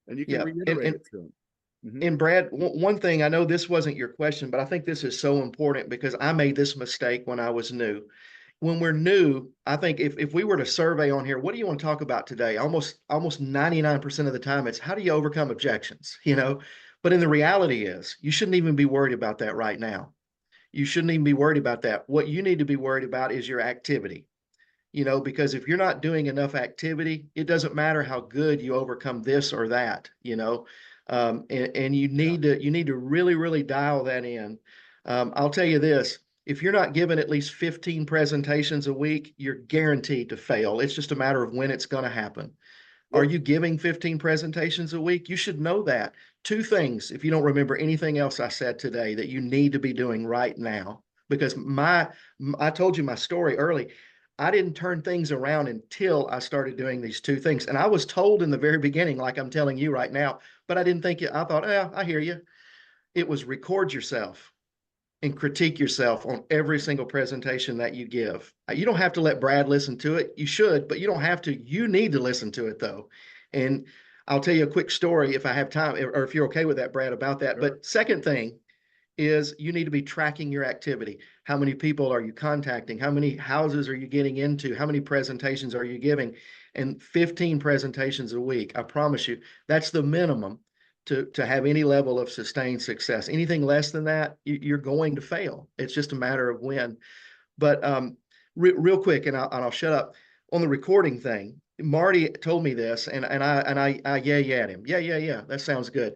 And you can reiterate it to them. And Brad, one thing, I know this wasn't your question, but I think this is so important because I made this mistake when I was new. When we're new, I think if we were to survey on here, what do you want to talk about today? Almost 99% of the time, it's how do you overcome objections, But in the reality is, you shouldn't even be worried about that right now. You shouldn't even be worried about that. What you need to be worried about is your activity. Because if you're not doing enough activity, it doesn't matter how good you overcome this or that, and you need to really, really dial that in. I'll tell you this, if you're not given at least 15 presentations a week, you're guaranteed to fail. It's just a matter of when it's going to happen. Are you giving 15 presentations a week? You should know that. Two things, if you don't remember anything else I said today, that you need to be doing right now, because I told you my story early. I didn't turn things around until I started doing these two things. And I was told in the very beginning, like I'm telling you right now, but I didn't think it. I thought, yeah, I hear you. It was record yourself and critique yourself on every single presentation that you give. You don't have to let Brad listen to it. You should, but you don't have to. You need to listen to it though. And I'll tell you a quick story if I have time, or if you're okay with that, Brad, about that. Sure. But second thing is you need to be tracking your activity. How many people are you contacting? How many houses are you getting into? How many presentations are you giving? And 15 presentations a week. I promise you, that's the minimum to have any level of sustained success. Anything less than that, you're going to fail. It's just a matter of when. But real quick, and I'll shut up. On the recording thing, Marty told me this, and I yeah at him. Yeah, that sounds good.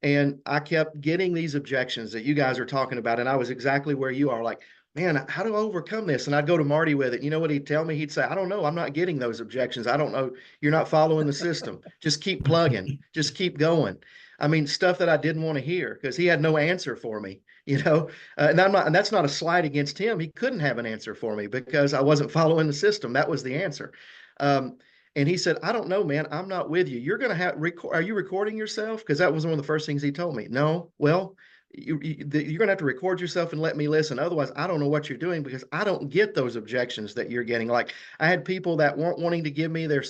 And I kept getting these objections that you guys are talking about. And I was exactly where you are, like, man, how do I overcome this? And I'd go to Marty with it. You know what he'd tell me? He'd say, I don't know. I'm not getting those objections. I don't know. You're not following the system. Just keep plugging. Just keep going. I mean, stuff that I didn't want to hear because he had no answer for me, and that's not a slight against him. He couldn't have an answer for me because I wasn't following the system. That was the answer. And he said, I don't know, man, I'm not with you. You're going to have are you recording yourself? Because that was one of the first things he told me. No, well, you're going to have to record yourself and let me listen. Otherwise, I don't know what you're doing because I don't get those objections that you're getting. Like I had people that weren't wanting to give me their,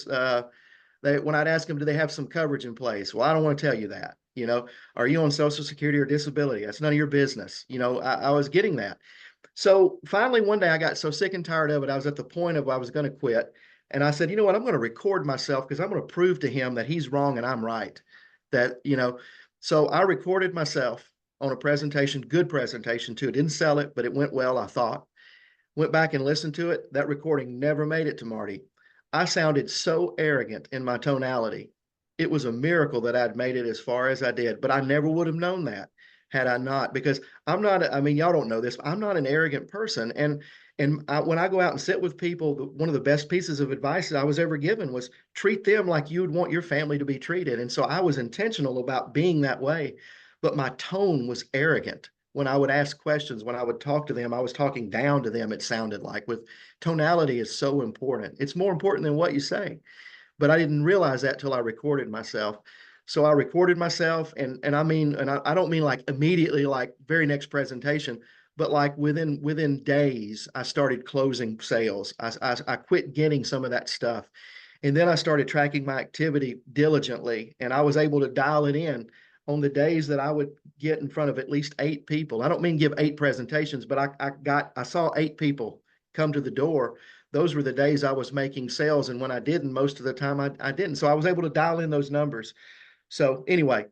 when I'd ask them, do they have some coverage in place? Well, I don't want to tell you that, are you on Social Security or disability? That's none of your business. I was getting that. So finally, one day I got so sick and tired of it. I was at the point of I was going to quit. And I said, you know what, I'm going to record myself because I'm going to prove to him that he's wrong and I'm right. So I recorded myself on a presentation, good presentation too. Didn't sell it, but it went well, I thought. Went back and listened to it. That recording never made it to Marty. I sounded so arrogant in my tonality. It was a miracle that I'd made it as far as I did, but I never would have known that had I not, because I'm not, I mean, y'all don't know this, but I'm not an arrogant person. When I go out and sit with people, one of the best pieces of advice that I was ever given was treat them like you would want your family to be treated. And so I was intentional about being that way, but my tone was arrogant. When I would ask questions, when I would talk to them, I was talking down to them, it sounded like. With tonality is so important. It's more important than what you say. But I didn't realize that till I recorded myself. So I recorded myself, and I mean, and I don't mean like immediately, like very next presentation, but like within days, I started closing sales. I quit getting some of that stuff. And then I started tracking my activity diligently, and I was able to dial it in on the days that I would get in front of at least 8 people. I don't mean give 8 presentations, but I saw 8 people come to the door. Those were the days I was making sales. And when I didn't, most of the time I didn't. So I was able to dial in those numbers. So anyway,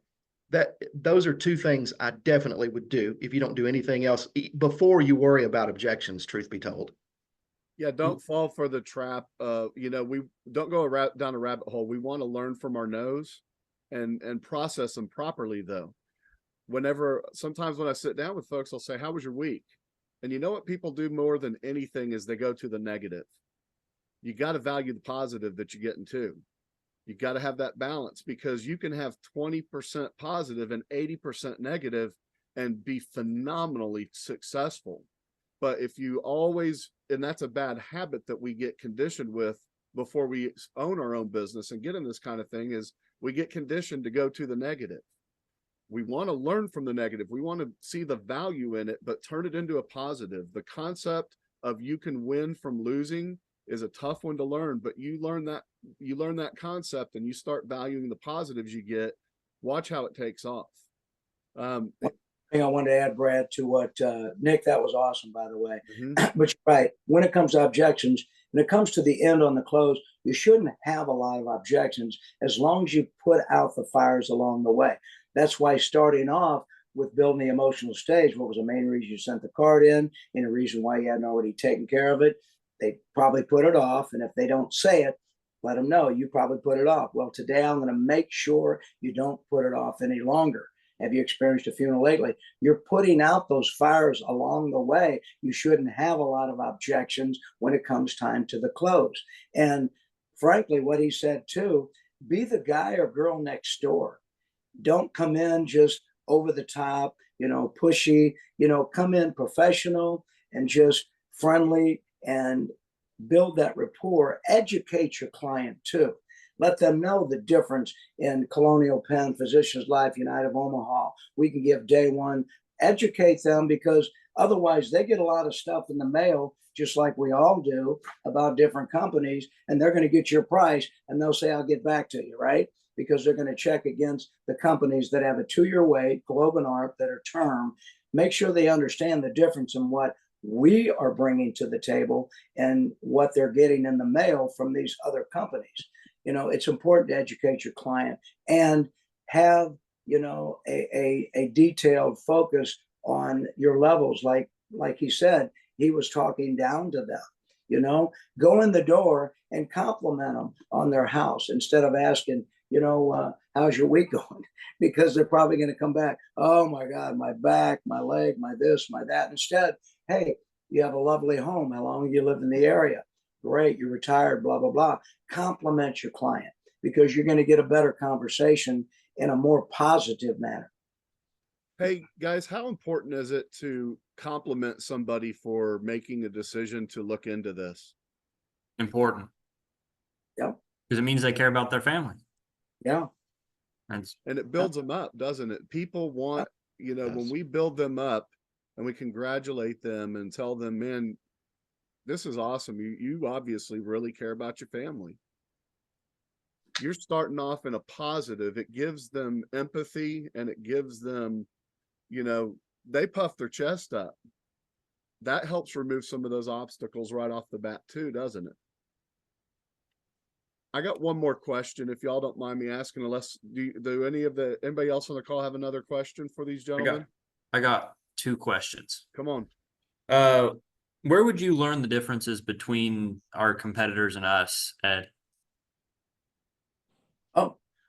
those are 2 things I definitely would do if you don't do anything else before you worry about objections, truth be told. Yeah, don't fall for the trap. We don't go down a rabbit hole. We want to learn from our no's and process them properly, though. Sometimes when I sit down with folks, I'll say, "How was your week?" And you know what people do more than anything is they go to the negative. You got to value the positive that you get into. You got to have that balance, because you can have 20% positive and 80% negative and be phenomenally successful. But if you always, and that's a bad habit that we get conditioned with before we own our own business and get in this kind of thing, is we get conditioned to go to the negative. We want to learn from the negative. We want to see the value in it, but turn it into a positive. The concept of you can win from losing is a tough one to learn, but you learn that concept and you start valuing the positives you get. Watch how it takes off. Thing I wanted to add, Brad, to what Nick, that was awesome, by the way. Mm-hmm. But you're right. When it comes to objections, when it comes to the end on the close, you shouldn't have a lot of objections as long as you put out the fires along the way. That's why starting off with building the emotional stage, what was the main reason you sent the card in, and the reason why you hadn't already taken care of it, they probably put it off. And if they don't say it, let them know you probably put it off. Well, today I'm going to make sure you don't put it off any longer. Have you experienced a funeral lately? You're putting out those fires along the way. You shouldn't have a lot of objections when it comes time to the close. And frankly, what he said too, be the guy or girl next door. Don't come in just over the top, pushy, come in professional and just friendly and build that rapport. Educate your client too. Let them know the difference in Colonial Penn, Physicians Life, United of Omaha. We can give day one, educate them, because otherwise they get a lot of stuff in the mail, just like we all do, about different companies, and they're going to get your price and they'll say, I'll get back to you, right? Because they're going to check against the companies that have a 2-year wait, Globe and ARP, that are term. Make sure they understand the difference in what we are bringing to the table and what they're getting in the mail from these other companies. It's important to educate your client and have, a detailed focus on your levels. Like he said, he was talking down to them, go in the door and compliment them on their house instead of asking, how's your week going? Because they're probably going to come back, oh my God, my back, my leg, my this, my that. Instead, hey, you have a lovely home. How long have you lived in the area? Great, you're retired, blah, blah, blah. Compliment your client, because you're going to get a better conversation in a more positive manner. Hey guys, how important is it to compliment somebody for making a decision to look into this? Important. Yeah. Because it means they care about their family. Yeah. And it builds them up, doesn't it? People want, when we build them up and we congratulate them and tell them, man, this is awesome. You obviously really care about your family. You're starting off in a positive. It gives them empathy, and it gives them, they puff their chest up. That helps remove some of those obstacles right off the bat too, doesn't it? I got one more question, if y'all don't mind me asking, unless do anybody else on the call have another question for these gentlemen? I got 2 questions. Come on. Where would you learn the differences between our competitors and us at?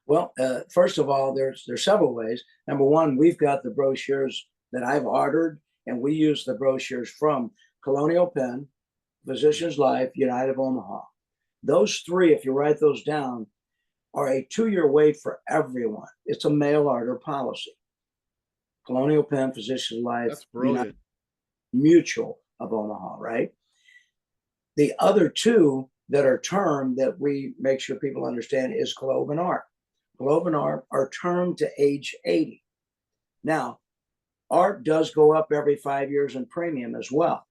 Well, first of all, there's several ways. Number one, we've got the brochures that I've ordered, and we use the brochures from Colonial Penn, Physicians Life, United of Omaha. Those three, if you write those down, are a 2-year wait for everyone. It's a mail order policy. Colonial Penn, Physicians Life, That's brilliant. United Mutual of Omaha, right? The other two that are term that we make sure people understand is Globe and ARP. Globe and ARP are termed to age 80. Now, ARP does go up every 5 years in premium as well.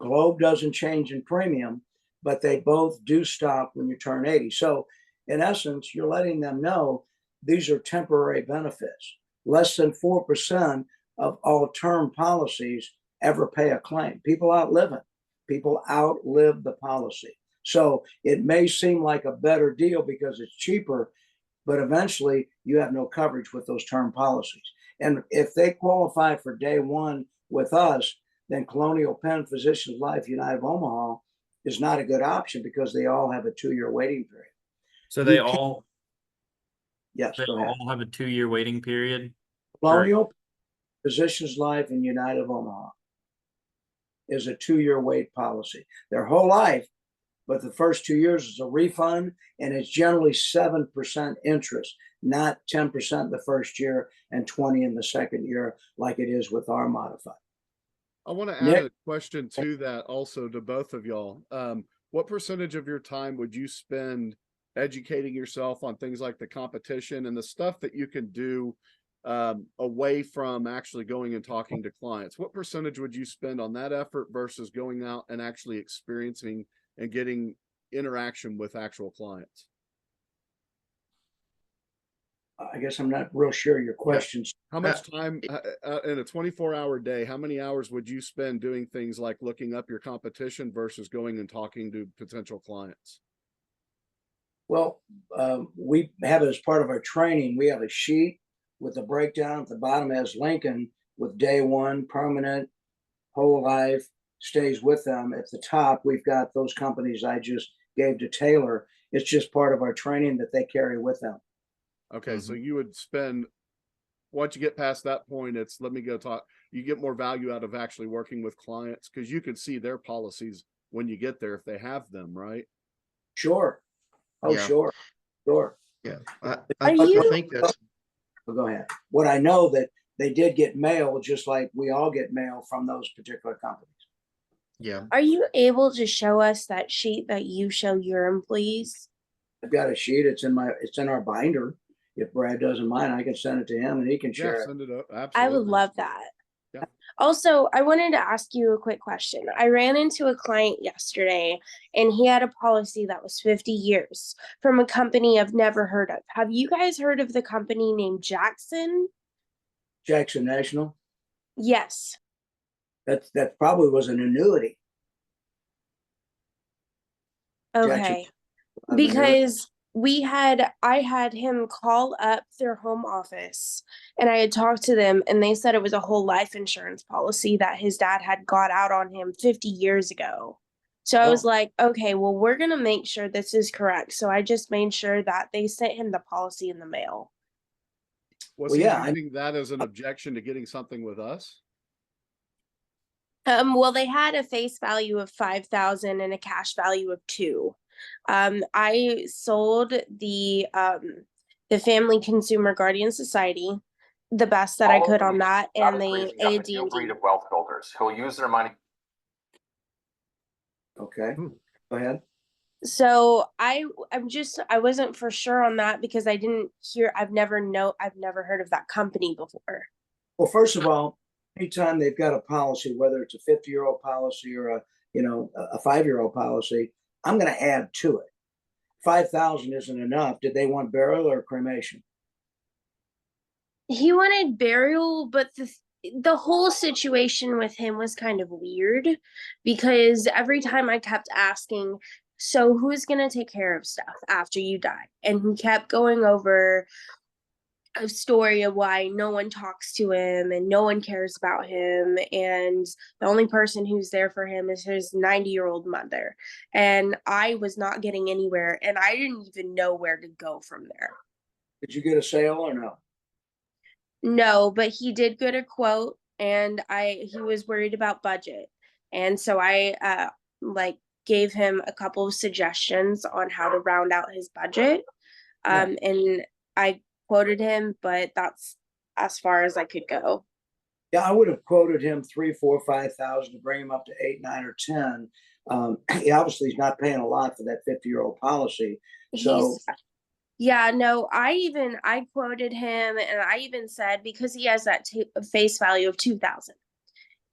Globe doesn't change in premium, but they both do stop when you turn 80. So in essence, you're letting them know these are temporary benefits. Less than 4% of all term policies ever pay a claim. People outlive it. People outlive the policy. So it may seem like a better deal because it's cheaper, but eventually you have no coverage with those term policies. And if they qualify for day one with us, then Colonial Penn, Physicians Life, United of Omaha is not a good option because they all have a 2-year waiting period. So they all Yes, they go ahead. all have a 2-year waiting period. Colonial, Physicians Life, and United of Omaha is a 2-year wait policy. Their whole life, but the first 2 years is a refund, and it's generally 7% interest, not 10% the first year and 20 in the second year, like it is with our modified. I want to add Nick? a question to that also to both of y'all. What percentage of your time would you spend educating yourself on things like the competition and the stuff that you can do away from actually going and talking to clients? What percentage would you spend on that effort versus going out and actually experiencing and getting interaction with actual clients? I guess I'm not real sure your questions. How much time in a 24-hour day, how many hours would you spend doing things like looking up your competition versus going and talking to potential clients? Well, we have it as part of our training. We have a sheet with a breakdown. At the bottom has Lincoln with day one, permanent, whole life, stays with them. At the top, we've got those companies I just gave to Taylor. It's just part of our training that they carry with them. Okay, so you would spend, once you get past that point, it's let me go talk. You get more value out of actually working with clients because you can see their policies when you get there if they have them, right? Sure. Oh, Yeah. sure. Sure. Yeah, Are I you- think that's, Well, go ahead. What I know that they did get mail, just like we all get mail from those particular companies. yeah. Are you able to show us that sheet that you show your employees? I've got a sheet. It's in our binder. If Brad doesn't mind, I can send it to him and he can Yeah, share it. send it up. Absolutely. I would love that. Yeah. Also, I wanted to ask you a quick question. I ran into a client yesterday and he had a policy that was 50 years from a company I've never heard of. Have you guys heard of the company named Jackson? Jackson National. Yes. That probably was an annuity. Okay. Jackson- Because I had him call up their home office and I had talked to them and they said it was a whole life insurance policy that his dad had got out on him 50 years ago. So I was Oh. like, okay, well, we're going to make sure this is correct. So I just made sure that they sent him the policy in the mail. Was Well, he yeah, using that as an objection to getting something with us? Well, they had a face value of 5,000 and a cash value of 2. I sold the Family Consumer Guardian Society the best that I could on that, and the AD&D. breed of wealth builders who'll use their money. Okay. Go ahead. So I wasn't for sure on that because I didn't hear. I've never heard of that company before. Well, first of all, anytime they've got a policy, whether it's a 50-year-old policy or a 5-year-old policy, I'm going to add to it. 5,000 isn't enough. Did they want burial or cremation? He wanted burial, but the whole situation with him was kind of weird because every time I kept asking, so who's going to take care of stuff after you die? And he kept going over a story of why no one talks to him and no one cares about him, and the only person who's there for him is his 90-year-old mother. And I was not getting anywhere and I didn't even know where to go from there. Did you get a sale or no? No, but he did get a quote, and he was worried about budget. And so I like gave him a couple of suggestions on how to round out his budget. And I quoted him, but that's as far as I could go. Yeah, I would have quoted him 3, 4, 5,000 to bring him up to 8, 9, or 10. He obviously is not paying a lot for that 50-year-old policy. So Yeah, no, I quoted him, and I even said, because he has that face value of 2,000.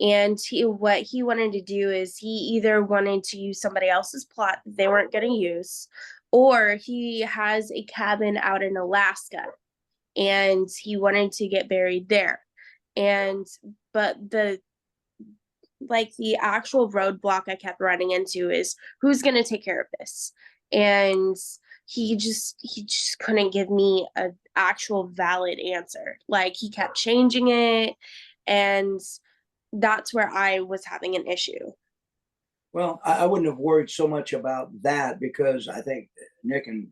And what he wanted to do is he either wanted to use somebody else's plot that they weren't going to use, or he has a cabin out in Alaska and he wanted to get buried there. And but the actual roadblock I kept running into is, who's going to take care of this? And he just couldn't give me an actual valid answer. Like, he kept changing it, and that's where I was having an issue. well, I wouldn't have worried so much about that, because I think Nick and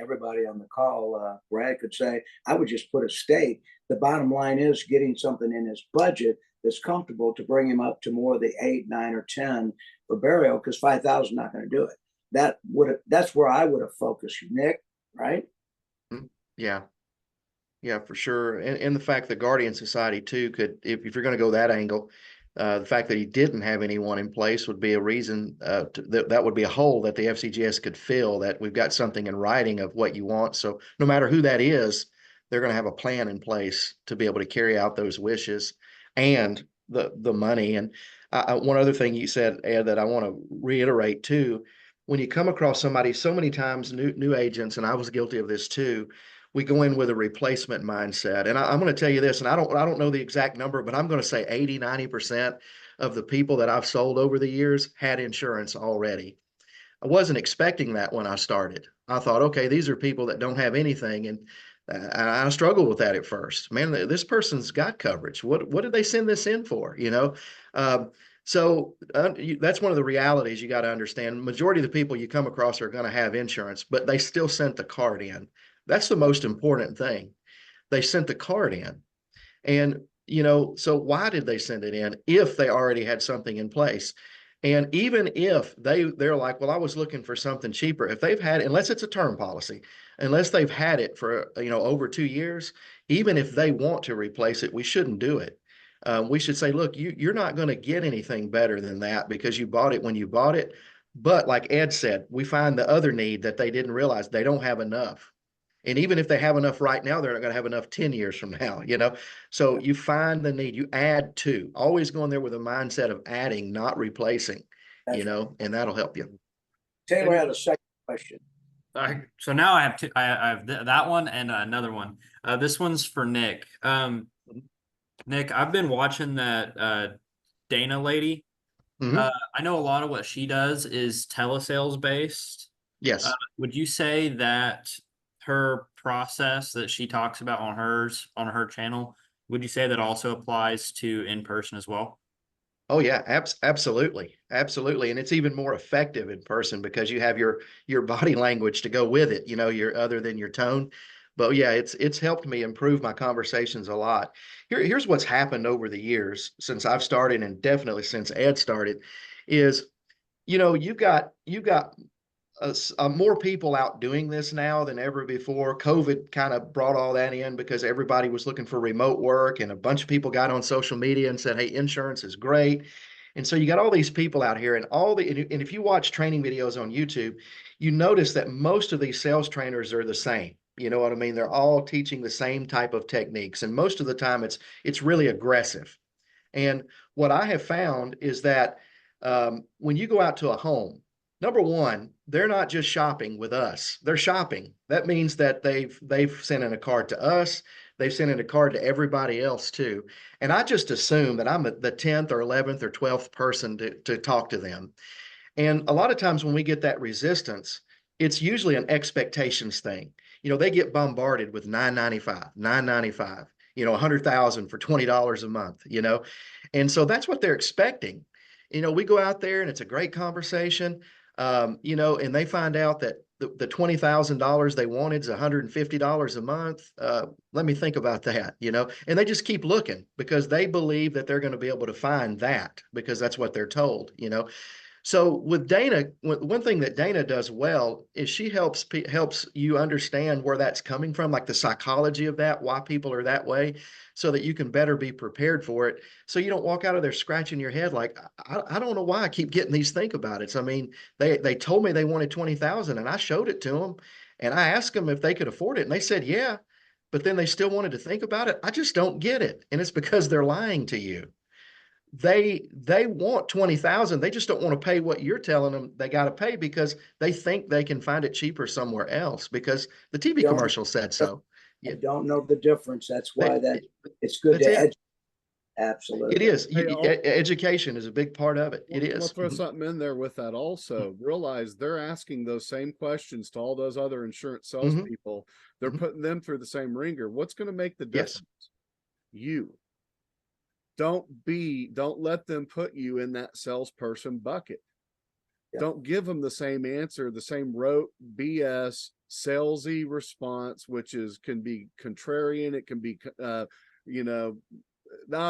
everybody on the call, Brad could say, I would just put a stake. The bottom line is getting something in his budget that's comfortable to bring him up to more of the 8, 9, or 10 for burial, because 5,000 not going to do it. That's where I would have focused, Nick, right? Yeah. Yeah, for sure. And the fact that Guardian Society too could, if you're going to go that angle, the fact that he didn't have anyone in place would be a reason that would be a hole that the FCGS could fill, that we've got something in writing of what you want. So no matter who that is, they're going to have a plan in place to be able to carry out those wishes and the money. And one other thing you said, Ed, that I want to reiterate too, when you come across somebody, so many times new agents, and I was guilty of this too, we go in with a replacement mindset. And I'm going to tell you this, and I don't know the exact number, but I'm going to say 80, 90% of the people that I've sold over the years had insurance already. I wasn't expecting that when I started. I thought, okay, these are people that don't have anything. And I struggled with that at first. Man, this person's got coverage. What did they send this in for? So that's one of the realities you got to understand. Majority of the people you come across are going to have insurance, but they still sent the card in. That's the most important thing. They sent the card in. And, so why did they send it in if they already had something in place? And even if they're like, well, I was looking for something cheaper, if they've had, unless it's a term policy, unless they've had it for, over 2 years, even if they want to replace it, we shouldn't do it. We should say, look, you're not going to get anything better than that because you bought it when you bought it. But like Ed said, we find the other need that they didn't realize they don't have enough. And even if they have enough right now, they're not going to have enough 10 years from now, So you find the need, you add to, always going there with a mindset of adding, not replacing, That's right. and that'll help you. Taylor had a second question. So now I have two. I have that one and another one. This one's for Nick. Nick, I've been watching that Dana lady. Mhm. I know a lot of what she does is telesales based. Yes. Would you say that her process that she talks about on her channel, would you say that also applies to in person as well? Oh yeah, absolutely. Absolutely. And it's even more effective in person because you have your body language to go with it, your other than your tone. But yeah, it's helped me improve my conversations a lot. Here's what's happened over the years since I've started, and definitely since Ed started, is you've got more people out doing this now than ever before. COVID kind of brought all that in because everybody was looking for remote work, and a bunch of people got on social media and said, hey, insurance is great. And so you got all these people out here, and and if you watch training videos on YouTube, you notice that most of these sales trainers are the same. You know what I mean? They're all teaching the same type of techniques, and most of the time it's really aggressive. And what I have found is that when you go out to a home, number one, they're not just shopping with us. They're shopping. That means that they've sent in a card to us. They've sent in a card to everybody else too. And I just assume that I'm the 10th or 11th or 12th person to talk to them. And a lot of times when we get that resistance, it's usually an expectations thing. They get bombarded with $995, 100,000 for $20 a month, And so that's what they're expecting. We go out there and it's a great conversation, and they find out that the $20,000 they wanted is $150 a month. Let me think about that, and they just keep looking because they believe that they're going to be able to find that because that's what they're told. So with Dana, one thing that Dana does well is she helps you understand where that's coming from, like the psychology of that, why people are that way, so that you can better be prepared for it. So you don't walk out of there scratching your head like, I don't know why I keep getting these think about it. So, I mean, they told me they wanted 20,000 and I showed it to them and I asked them if they could afford it and they said, yeah, but then they still wanted to think about it. I just don't get it. And it's because they're lying to you. They want 20,000. They just don't want to pay what you're telling them they got to pay because they think they can find it cheaper somewhere else because the TV Don't- commercial said so. I don't know the difference. That's why it's good That's to it. educate. Absolutely. It is. Hey, Education is a big part of it. It I'm gonna is. throw something in there with that also. Realize they're asking those same questions to all those other insurance salespeople. They're putting them through the same ringer. What's going to make the difference? Yes. You. Don't let them put you in that salesperson bucket. Yeah. Don't give them the same answer, the same rote BS salesy response, which can be contrarian. It can be, no,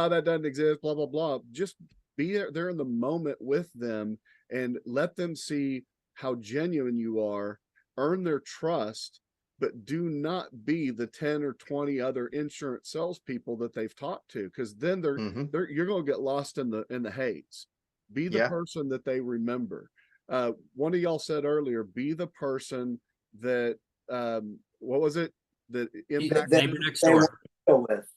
that doesn't exist, blah, blah, blah. Just be there in the moment with them and let them see how genuine you are, earn their trust, but do not be the 10 or 20 other insurance salespeople that they've talked to. Cause then you're going to get lost in the haze. Be the person that they remember. One of y'all said earlier, be the person that, what was it? That impacts neighbor next door.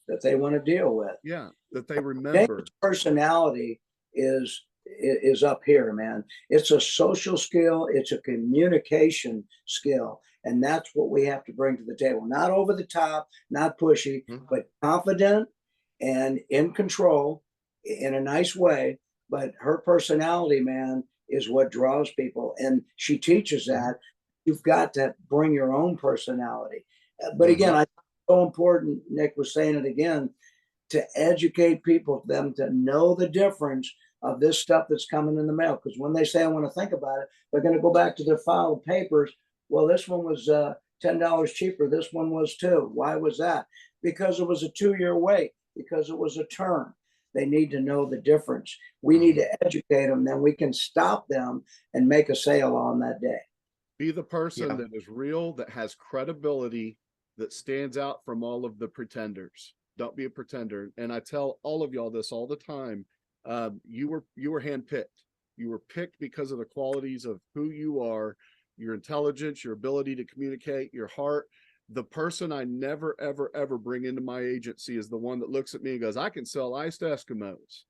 That they want to deal with. Yeah, that they remember. Dave's personality is up here, man. It's a social skill. It's a communication skill. And that's what we have to bring to the table. Not over the top, not pushy, but confident and in control in a nice way. But her personality, man, is what draws people. And she teaches that. You've got to bring your own personality. But again, I so important, Nick was saying it again, to educate people, them to know the difference of this stuff that's coming in the mail. Because when they say, I want to think about it, they're going to go back to their file of papers. Well, this one was $10 cheaper. This one was $2. Why was that? Because it was a 2-year wait, because it was a term. They need to know the difference. We need to educate them. Then we can stop them and make a sale on that day. Be the person that is real, that has credibility, that stands out from all of the pretenders. Don't be a pretender. And I tell all of y'all this all the time. You were handpicked. You were picked because of the qualities of who you are, your intelligence, your ability to communicate, your heart. The person I never, ever, ever bring into my agency is the one that looks at me and goes, I can sell ice to Eskimos.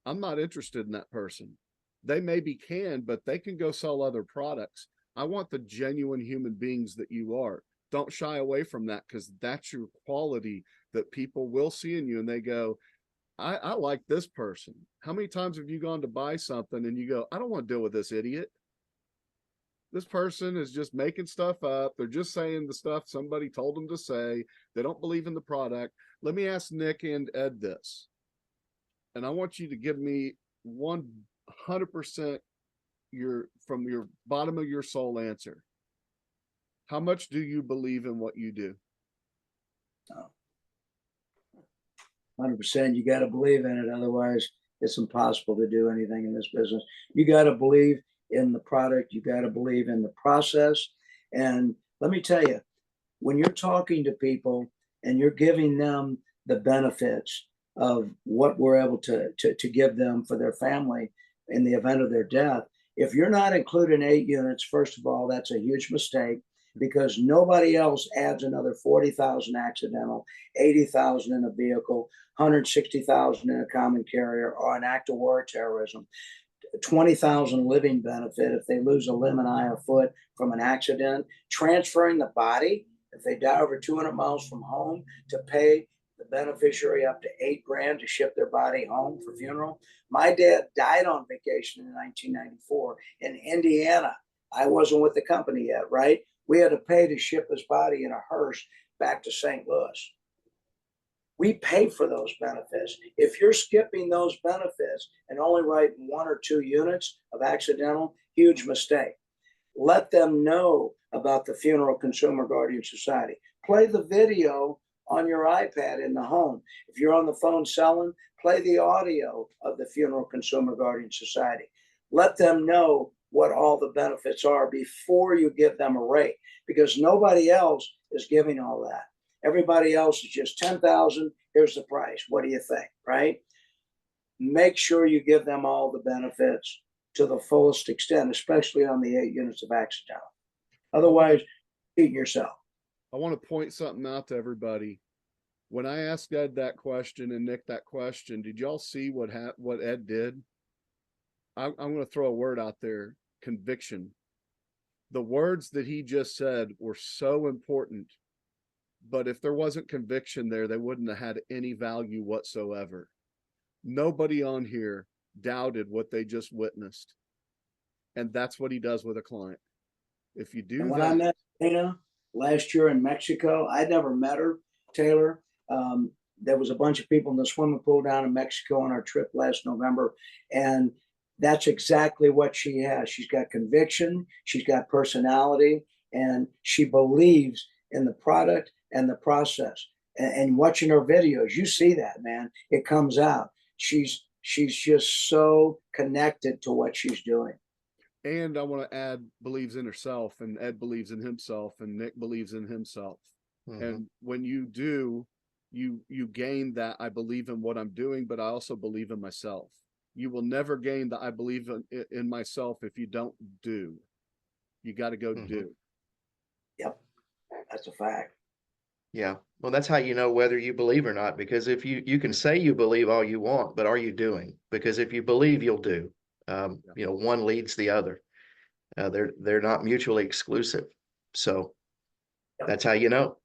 I'm not interested in that person. They maybe can, but they can go sell other products. I want the genuine human beings that you are. Don't shy away from that, because that's your quality that people will see in you and they go, I like this person. How many times have you gone to buy something and you go, I don't want to deal with this idiot. This person is just making stuff up. They're just saying the stuff somebody told them to say. They don't believe in the product. Let me ask Nick and Ed this. And I want you to give me 100% from your bottom of your soul answer. How much do you believe in what you do? 100%. You got to believe in it. Otherwise, it's impossible to do anything in this business. You got to believe in the product. You got to believe in the process. And let me tell you, when you're talking to people and you're giving them the benefits of what we're able to give them for their family in the event of their death, if you're not including 8 units, first of all, that's a huge mistake, because nobody else adds another 40,000 accidental, 80,000 in a vehicle, 160,000 in a common carrier, or an act of war or terrorism, 20,000 living benefit if they lose a limb, an eye, or foot from an accident, transferring the body if they die over 200 miles from home to pay the beneficiary up to $8,000 to ship their body home for funeral. My dad died on vacation in 1994 in Indiana. I wasn't with the company yet, right? We had to pay to ship his body in a hearse back to St. Louis. We pay for those benefits. If you're skipping those benefits and only writing 1 or 2 units of accidental, huge mistake. Let them know about the Funeral Consumer Guardian Society. Play the video on your iPad in the home. If you're on the phone selling, play the audio of the Funeral Consumer Guardian Society. Let them know what all the benefits are before you give them a rate, because nobody else is giving all that. Everybody else is just 10,000. Here's the price. What do you think? Right? Make sure you give them all the benefits to the fullest extent, especially on the 8 units of accidental. Otherwise, cheat yourself. I want to point something out to everybody. When I asked Ed that question and Nick that question, did y'all see what Ed did? I'm going to throw a word out there: conviction. The words that he just said were so important, but if there wasn't conviction there, they wouldn't have had any value whatsoever. Nobody on here doubted what they just witnessed. And that's what he does with a client. If you do And when that, I met Dana last year in Mexico, I'd never met her, Taylor. There was a bunch of people in the swimming pool down in Mexico on our trip last November. And that's exactly what she has. She's got conviction, she's got personality, and she believes in the product and the process. And watching her videos, you see that, man. It comes out. She's just so connected to what she's doing. and I want to add, believes in herself, and Ed believes in himself, and Nick believes in himself. And when you do, you gain that I believe in what I'm doing, but I also believe in myself. You will never gain the I believe in myself if you don't do. You got to go do. Yep, that's a fact. Yeah. Well, that's how you know whether you believe or not, because if you can say you believe all you want, but are you doing? Because if you believe, you'll do. You know, one leads the other. They're not mutually exclusive. So that's how you know.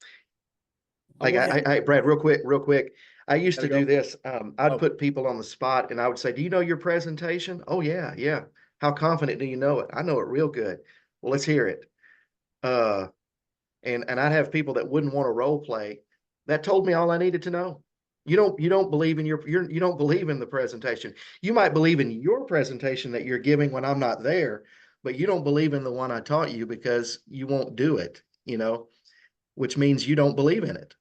Like I Brad, real quick. I used to do this. I'd put people on the spot and I would say, "Do you know your presentation?" "Oh yeah, yeah." "How confident do you know it?" "I know it real good." "Well, let's hear it." And I'd have people that wouldn't want to role play. That told me all I needed to know. You don't believe in you don't believe in the presentation. You might believe in your presentation that you're giving when I'm not there, but you don't believe in the one I taught you because you won't do it, which means you don't believe in it.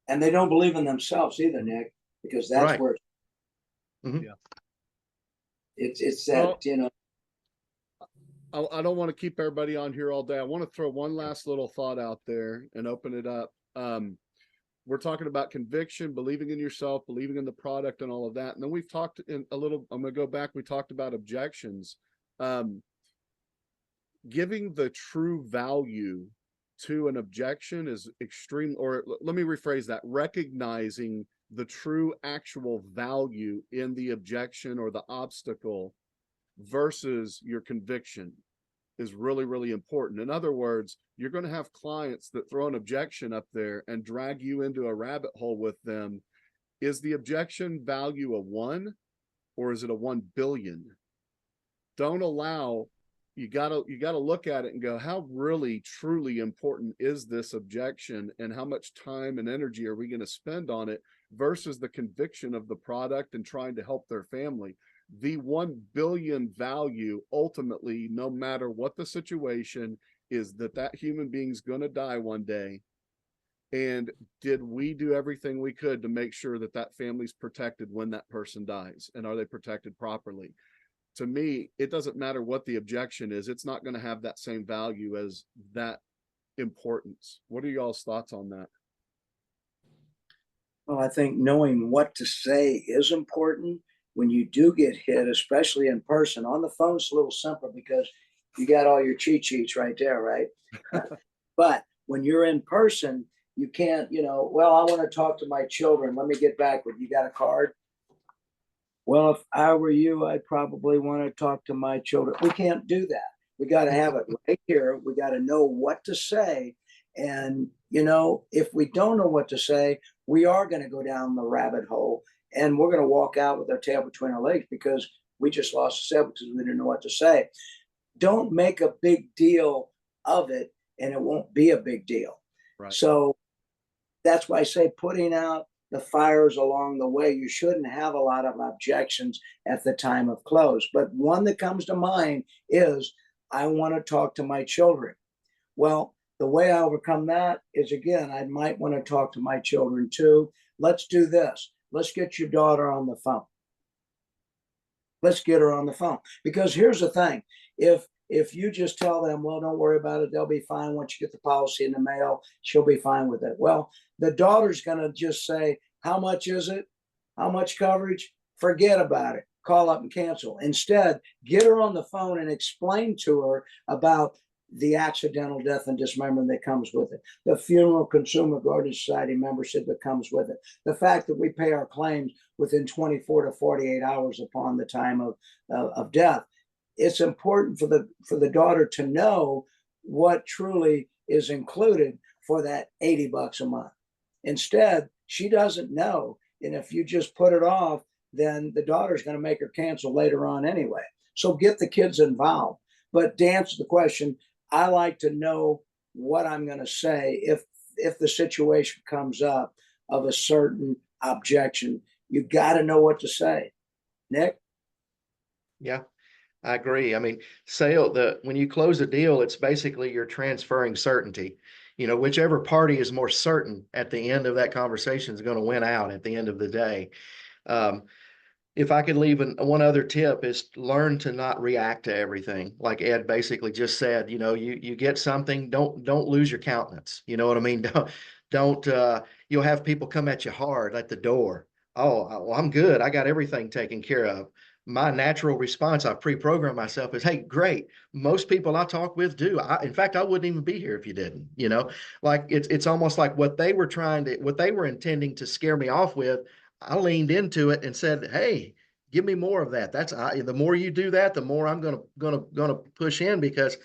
And they don't believe in themselves either, Nick, because that's Right. where Yeah. it's that, Well, I don't want to keep everybody on here all day. I want to throw one last little thought out there and open it up. We're talking about conviction, believing in yourself, believing in the product and all of that. And then we've talked in a little, I'm going to go back. We talked about objections. Giving the true value to an objection is extreme, or let me rephrase that, recognizing the true actual value in the objection or the obstacle versus your conviction is really, really important. In other words, you're going to have clients that throw an objection up there and drag you into a rabbit hole with them. Is the objection value a 1 or is it a 1 billion? Don't allow, you gotta look at it and go, how really truly important is this objection and how much time and energy are we going to spend on it versus the conviction of the product and trying to help their family. The 1 billion value ultimately, no matter what the situation, is that human being's going to die one day. And did we do everything we could to make sure that family's protected when that person dies? And are they protected properly? To me, it doesn't matter what the objection is. It's not going to have that same value as that importance. What are y'all's thoughts on that? well, I think knowing what to say is important. When you do get hit, especially in person, on the phone, it's a little simpler because you got all your cheat sheets right there, right? But when you're in person, you can't, well, I want to talk to my children. Let me get back with you. Got a card? Well, if I were you, I'd probably want to talk to my children. We can't do that. We got to have it right here. We got to know what to say. And, if we don't know what to say, we are going to go down the rabbit hole. And we're going to walk out with our tail between our legs because we just lost the sale because we didn't know what to say. Don't make a big deal of it, and it won't be a big deal. Right. So that's why I say putting out the fires along the way. You shouldn't have a lot of objections at the time of close. But one that comes to mind is I want to talk to my children. Well, the way I overcome that is, again, I might want to talk to my children too. Let's do this. Let's get your daughter on the phone. Let's get her on the phone. Because here's the thing. If you just tell them, well, don't worry about it, they'll be fine once you get the policy in the mail, she'll be fine with it. Well, the daughter's going to just say, how much is it? How much coverage? Forget about it. Call up and cancel. Instead, get her on the phone and explain to her about the accidental death and dismemberment that comes with it, the Funeral Consumer Guardian Society membership that comes with it, the fact that we pay our claims within 24 to 48 hours upon the time of death. It's important for the daughter to know what truly is included for that $80 a month. Instead, she doesn't know, and if you just put it off, then the daughter's going to make her cancel later on anyway. So get the kids involved. But to answer the question, I like to know what I'm going to say if the situation comes up of a certain objection. You got to know what to say. Nick? Yeah, I agree. I mean, when you close a deal, it's basically you're transferring certainty. You know, whichever party is more certain at the end of that conversation is going to win out at the end of the day. If I could leave one other tip is learn to not react to everything. Like Ed basically just said, you know, you get something, don't lose your countenance. You know what I mean? Don't you'll have people come at you hard at the door. Oh, well, I'm good. I got everything taken care of. My natural response, I've pre-programmed myself is, hey, great. Most people I talk with do. In fact, I wouldn't even be here if you didn't, you know, like it's almost like what they were intending to scare me off with. I leaned into it and said, hey, give me more of that. The more you do that, the more I'm gonna push in, because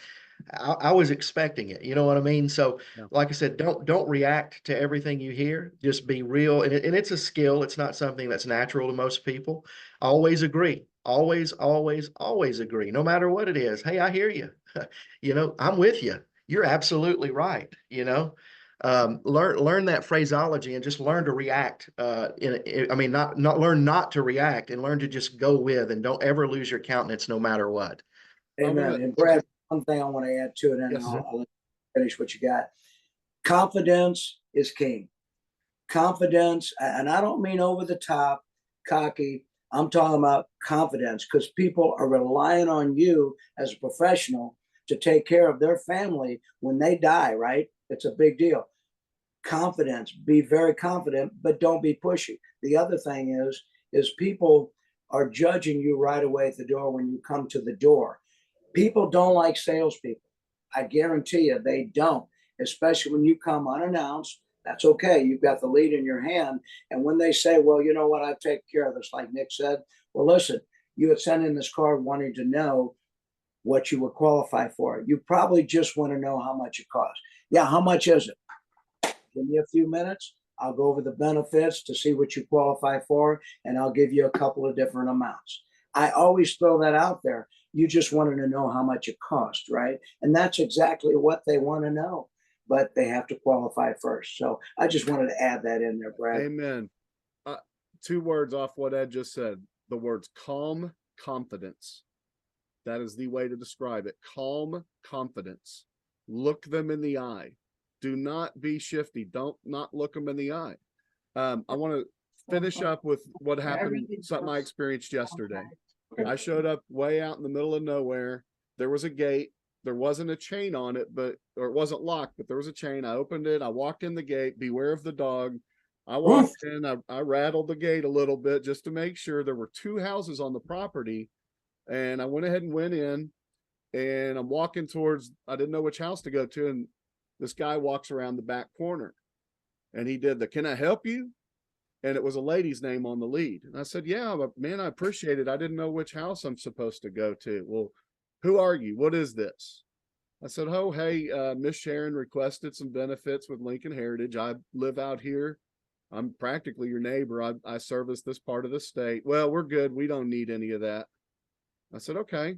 I was expecting it. You know what I mean? So like I said, don't react to everything you hear. Just be real. And it's a skill. It's not something that's natural to most people. Always agree. Always agree. No matter what it is. Hey, I hear you. You know, I'm with you. You're absolutely right. You know, learn that phraseology and just learn to react. Not learn not to react, and learn to just go with, and don't ever lose your countenance no matter what. Amen. And Brad, one thing I want to add to it, and Yes, I'll finish what you got. Confidence is king. Confidence, and I don't mean over the top, cocky. I'm talking about confidence, because people are relying on you as a professional to take care of their family when they die, right? It's a big deal. Confidence, be very confident, but don't be pushy. The other thing is people are judging you right away at the door when you come to the door. People don't like salespeople. I guarantee you they don't, especially when you come unannounced. That's okay. You've got the lead in your hand. And when they say, well, you know what, I've taken care of this, like Nick said, well, listen, you had sent in this card wanting to know what you would qualify for. You probably just want to know how much it costs. Yeah, how much is it? Give me a few minutes. I'll go over the benefits to see what you qualify for, and I'll give you a couple of different amounts. I always throw that out there. You just wanted to know how much it cost, right? And that's exactly what they want to know, but they have to qualify first. So I just wanted to add that in there, Brad. Amen. 2 words off what Ed just said. The words calm confidence. That is the way to describe it. Calm confidence. Look them in the eye. Do not be shifty. Don't not look them in the eye. I want to finish up with what happened, something I experienced yesterday. I showed up way out in the middle of nowhere. There was a gate. There wasn't a chain on it, or it wasn't locked, but there was a chain. I opened it. I walked in the gate. Beware of the dog. I walked in. I rattled the gate a little bit just to make sure. There were 2 houses on the property, and I went ahead and went in, and I'm walking towards, I didn't know which house to go to. And this guy walks around the back corner, and he did can I help you? And it was a lady's name on the lead. And I said, yeah, but man, I appreciate it. I didn't know which house I'm supposed to go to. Well, who are you? What is this? I said, oh, hey, Miss Sharon requested some benefits with Lincoln Heritage. I live out here. I'm practically your neighbor. I service this part of the state. Well, we're good. We don't need any of that. I said, okay.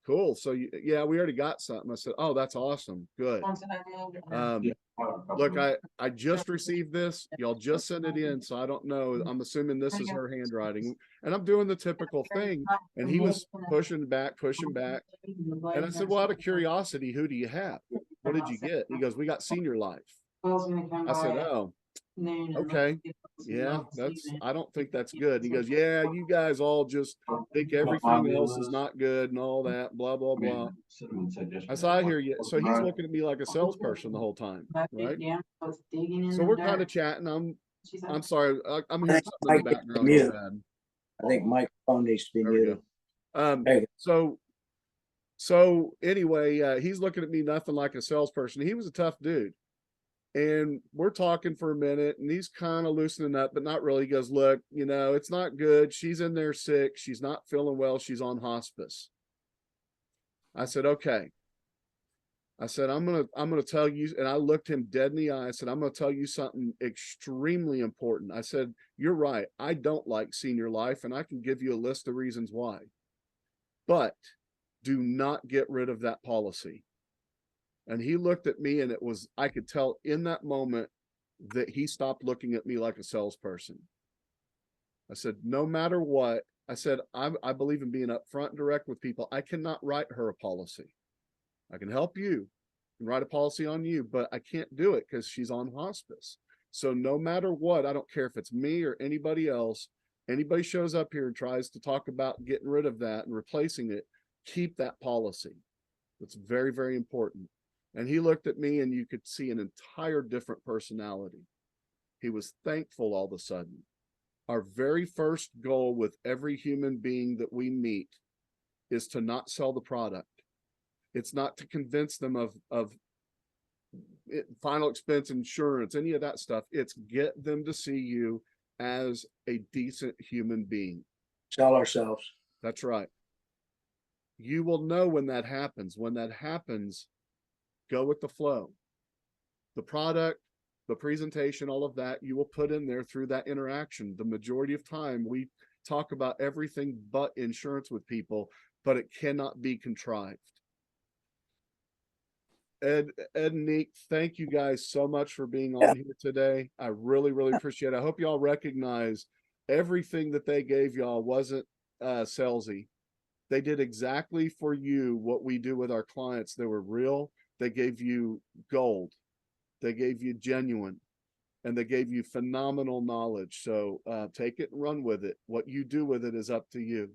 cool. So yeah, we already got something. I said, oh, that's awesome. Good. Look, I just received this. Y'all just sent it in, so I don't know. I'm assuming this is her handwriting, and I'm doing the typical thing. And he was pushing back. And I said, well, out of curiosity, who do you have? What did you get? He goes, we got Senior Life. I said, oh, okay. Yeah, I don't think that's good. He goes, yeah, you guys all just think everything else is not good and all that, blah, blah, blah. I said, I hear you. So he's looking at me like a salesperson the whole time, right? So we're kind of chatting. I'm sorry. I'm hearing something in the background. Real bad. I think Mike's phone needs to be There we muted. go. There you go. So anyway, he's looking at me nothing like a salesperson. He was a tough dude. And we're talking for a minute and he's kind of loosening up, but not really. He goes, look, it's not good. She's in there sick. She's not feeling well. She's on hospice. I said, okay. I said, I'm going to tell you. And I looked him dead in the eye. I said, I'm going to tell you something extremely important. I said, you're right. I don't like Senior Life and I can give you a list of reasons why, but do not get rid of that policy. And he looked at me and I could tell in that moment that he stopped looking at me like a salesperson. I said, no matter what, I said, I believe in being upfront and direct with people. I cannot write her a policy. I can help you and write a policy on you, but I can't do it because she's on hospice. So no matter what, I don't care if it's me or anybody else, anybody shows up here and tries to talk about getting rid of that and replacing it, keep that policy. It's very, very important. And he looked at me and you could see an entire different personality. He was thankful all of a sudden. Our very first goal with every human being that we meet is to not sell the product. It's not to convince them of final expense insurance, any of that stuff. It's get them to see you as a decent human being. Sell ourselves. That's right. You will know when that happens. When that happens, go with the flow. The product, the presentation, all of that, you will put in there through that interaction. The majority of time, we talk about everything but insurance with people, but it cannot be contrived. Ed and Nick, thank you guys so much for being on here today. I really, really appreciate it. I hope y'all recognize everything that they gave y'all wasn't salesy. They did exactly for you what we do with our clients. They were real. They gave you gold. They gave you genuine, and they gave you phenomenal knowledge. So take it and run with it. What you do with it is up to you.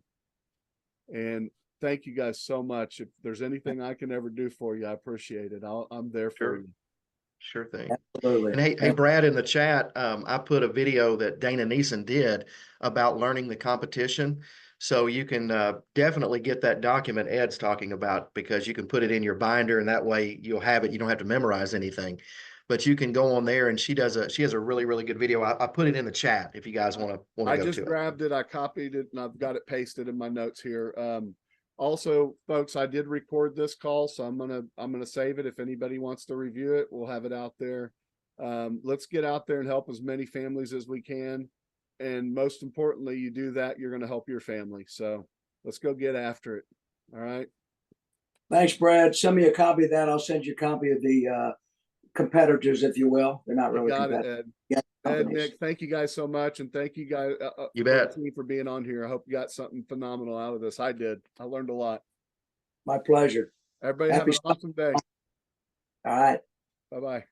And thank you guys so much. If there's anything I can ever do for you, I appreciate it. I'm there for you. Sure thing. Absolutely. And hey, Brad, in the chat, I put a video that Dana Neeson did about learning the competition. So you can definitely get that document Ed's talking about, because you can put it in your binder and that way you'll have it. You don't have to memorize anything, but you can go on there and she has a really, really good video. I put it in the chat if you guys want to go to it. I just grabbed it. I copied it and I've got it pasted in my notes here. Also, folks, I did record this call, so I'm gonna save it. If anybody wants to review it, we'll have it out there. Let's get out there and help as many families as we can. And most importantly, you do that, you're gonna help your family. So let's go get after it. All right. Thanks, Brad. Send me a copy of that. I'll send you a copy of the competitors, if you will. They're not really Got it, competitors. Ed. Ed, Companies. Nick, thank you guys so much. And thank you guys You bet. for being on here. I hope you got something phenomenal out of this. I did. I learned a lot. My pleasure. Everybody Happy have an awesome day. All right. Bye-bye.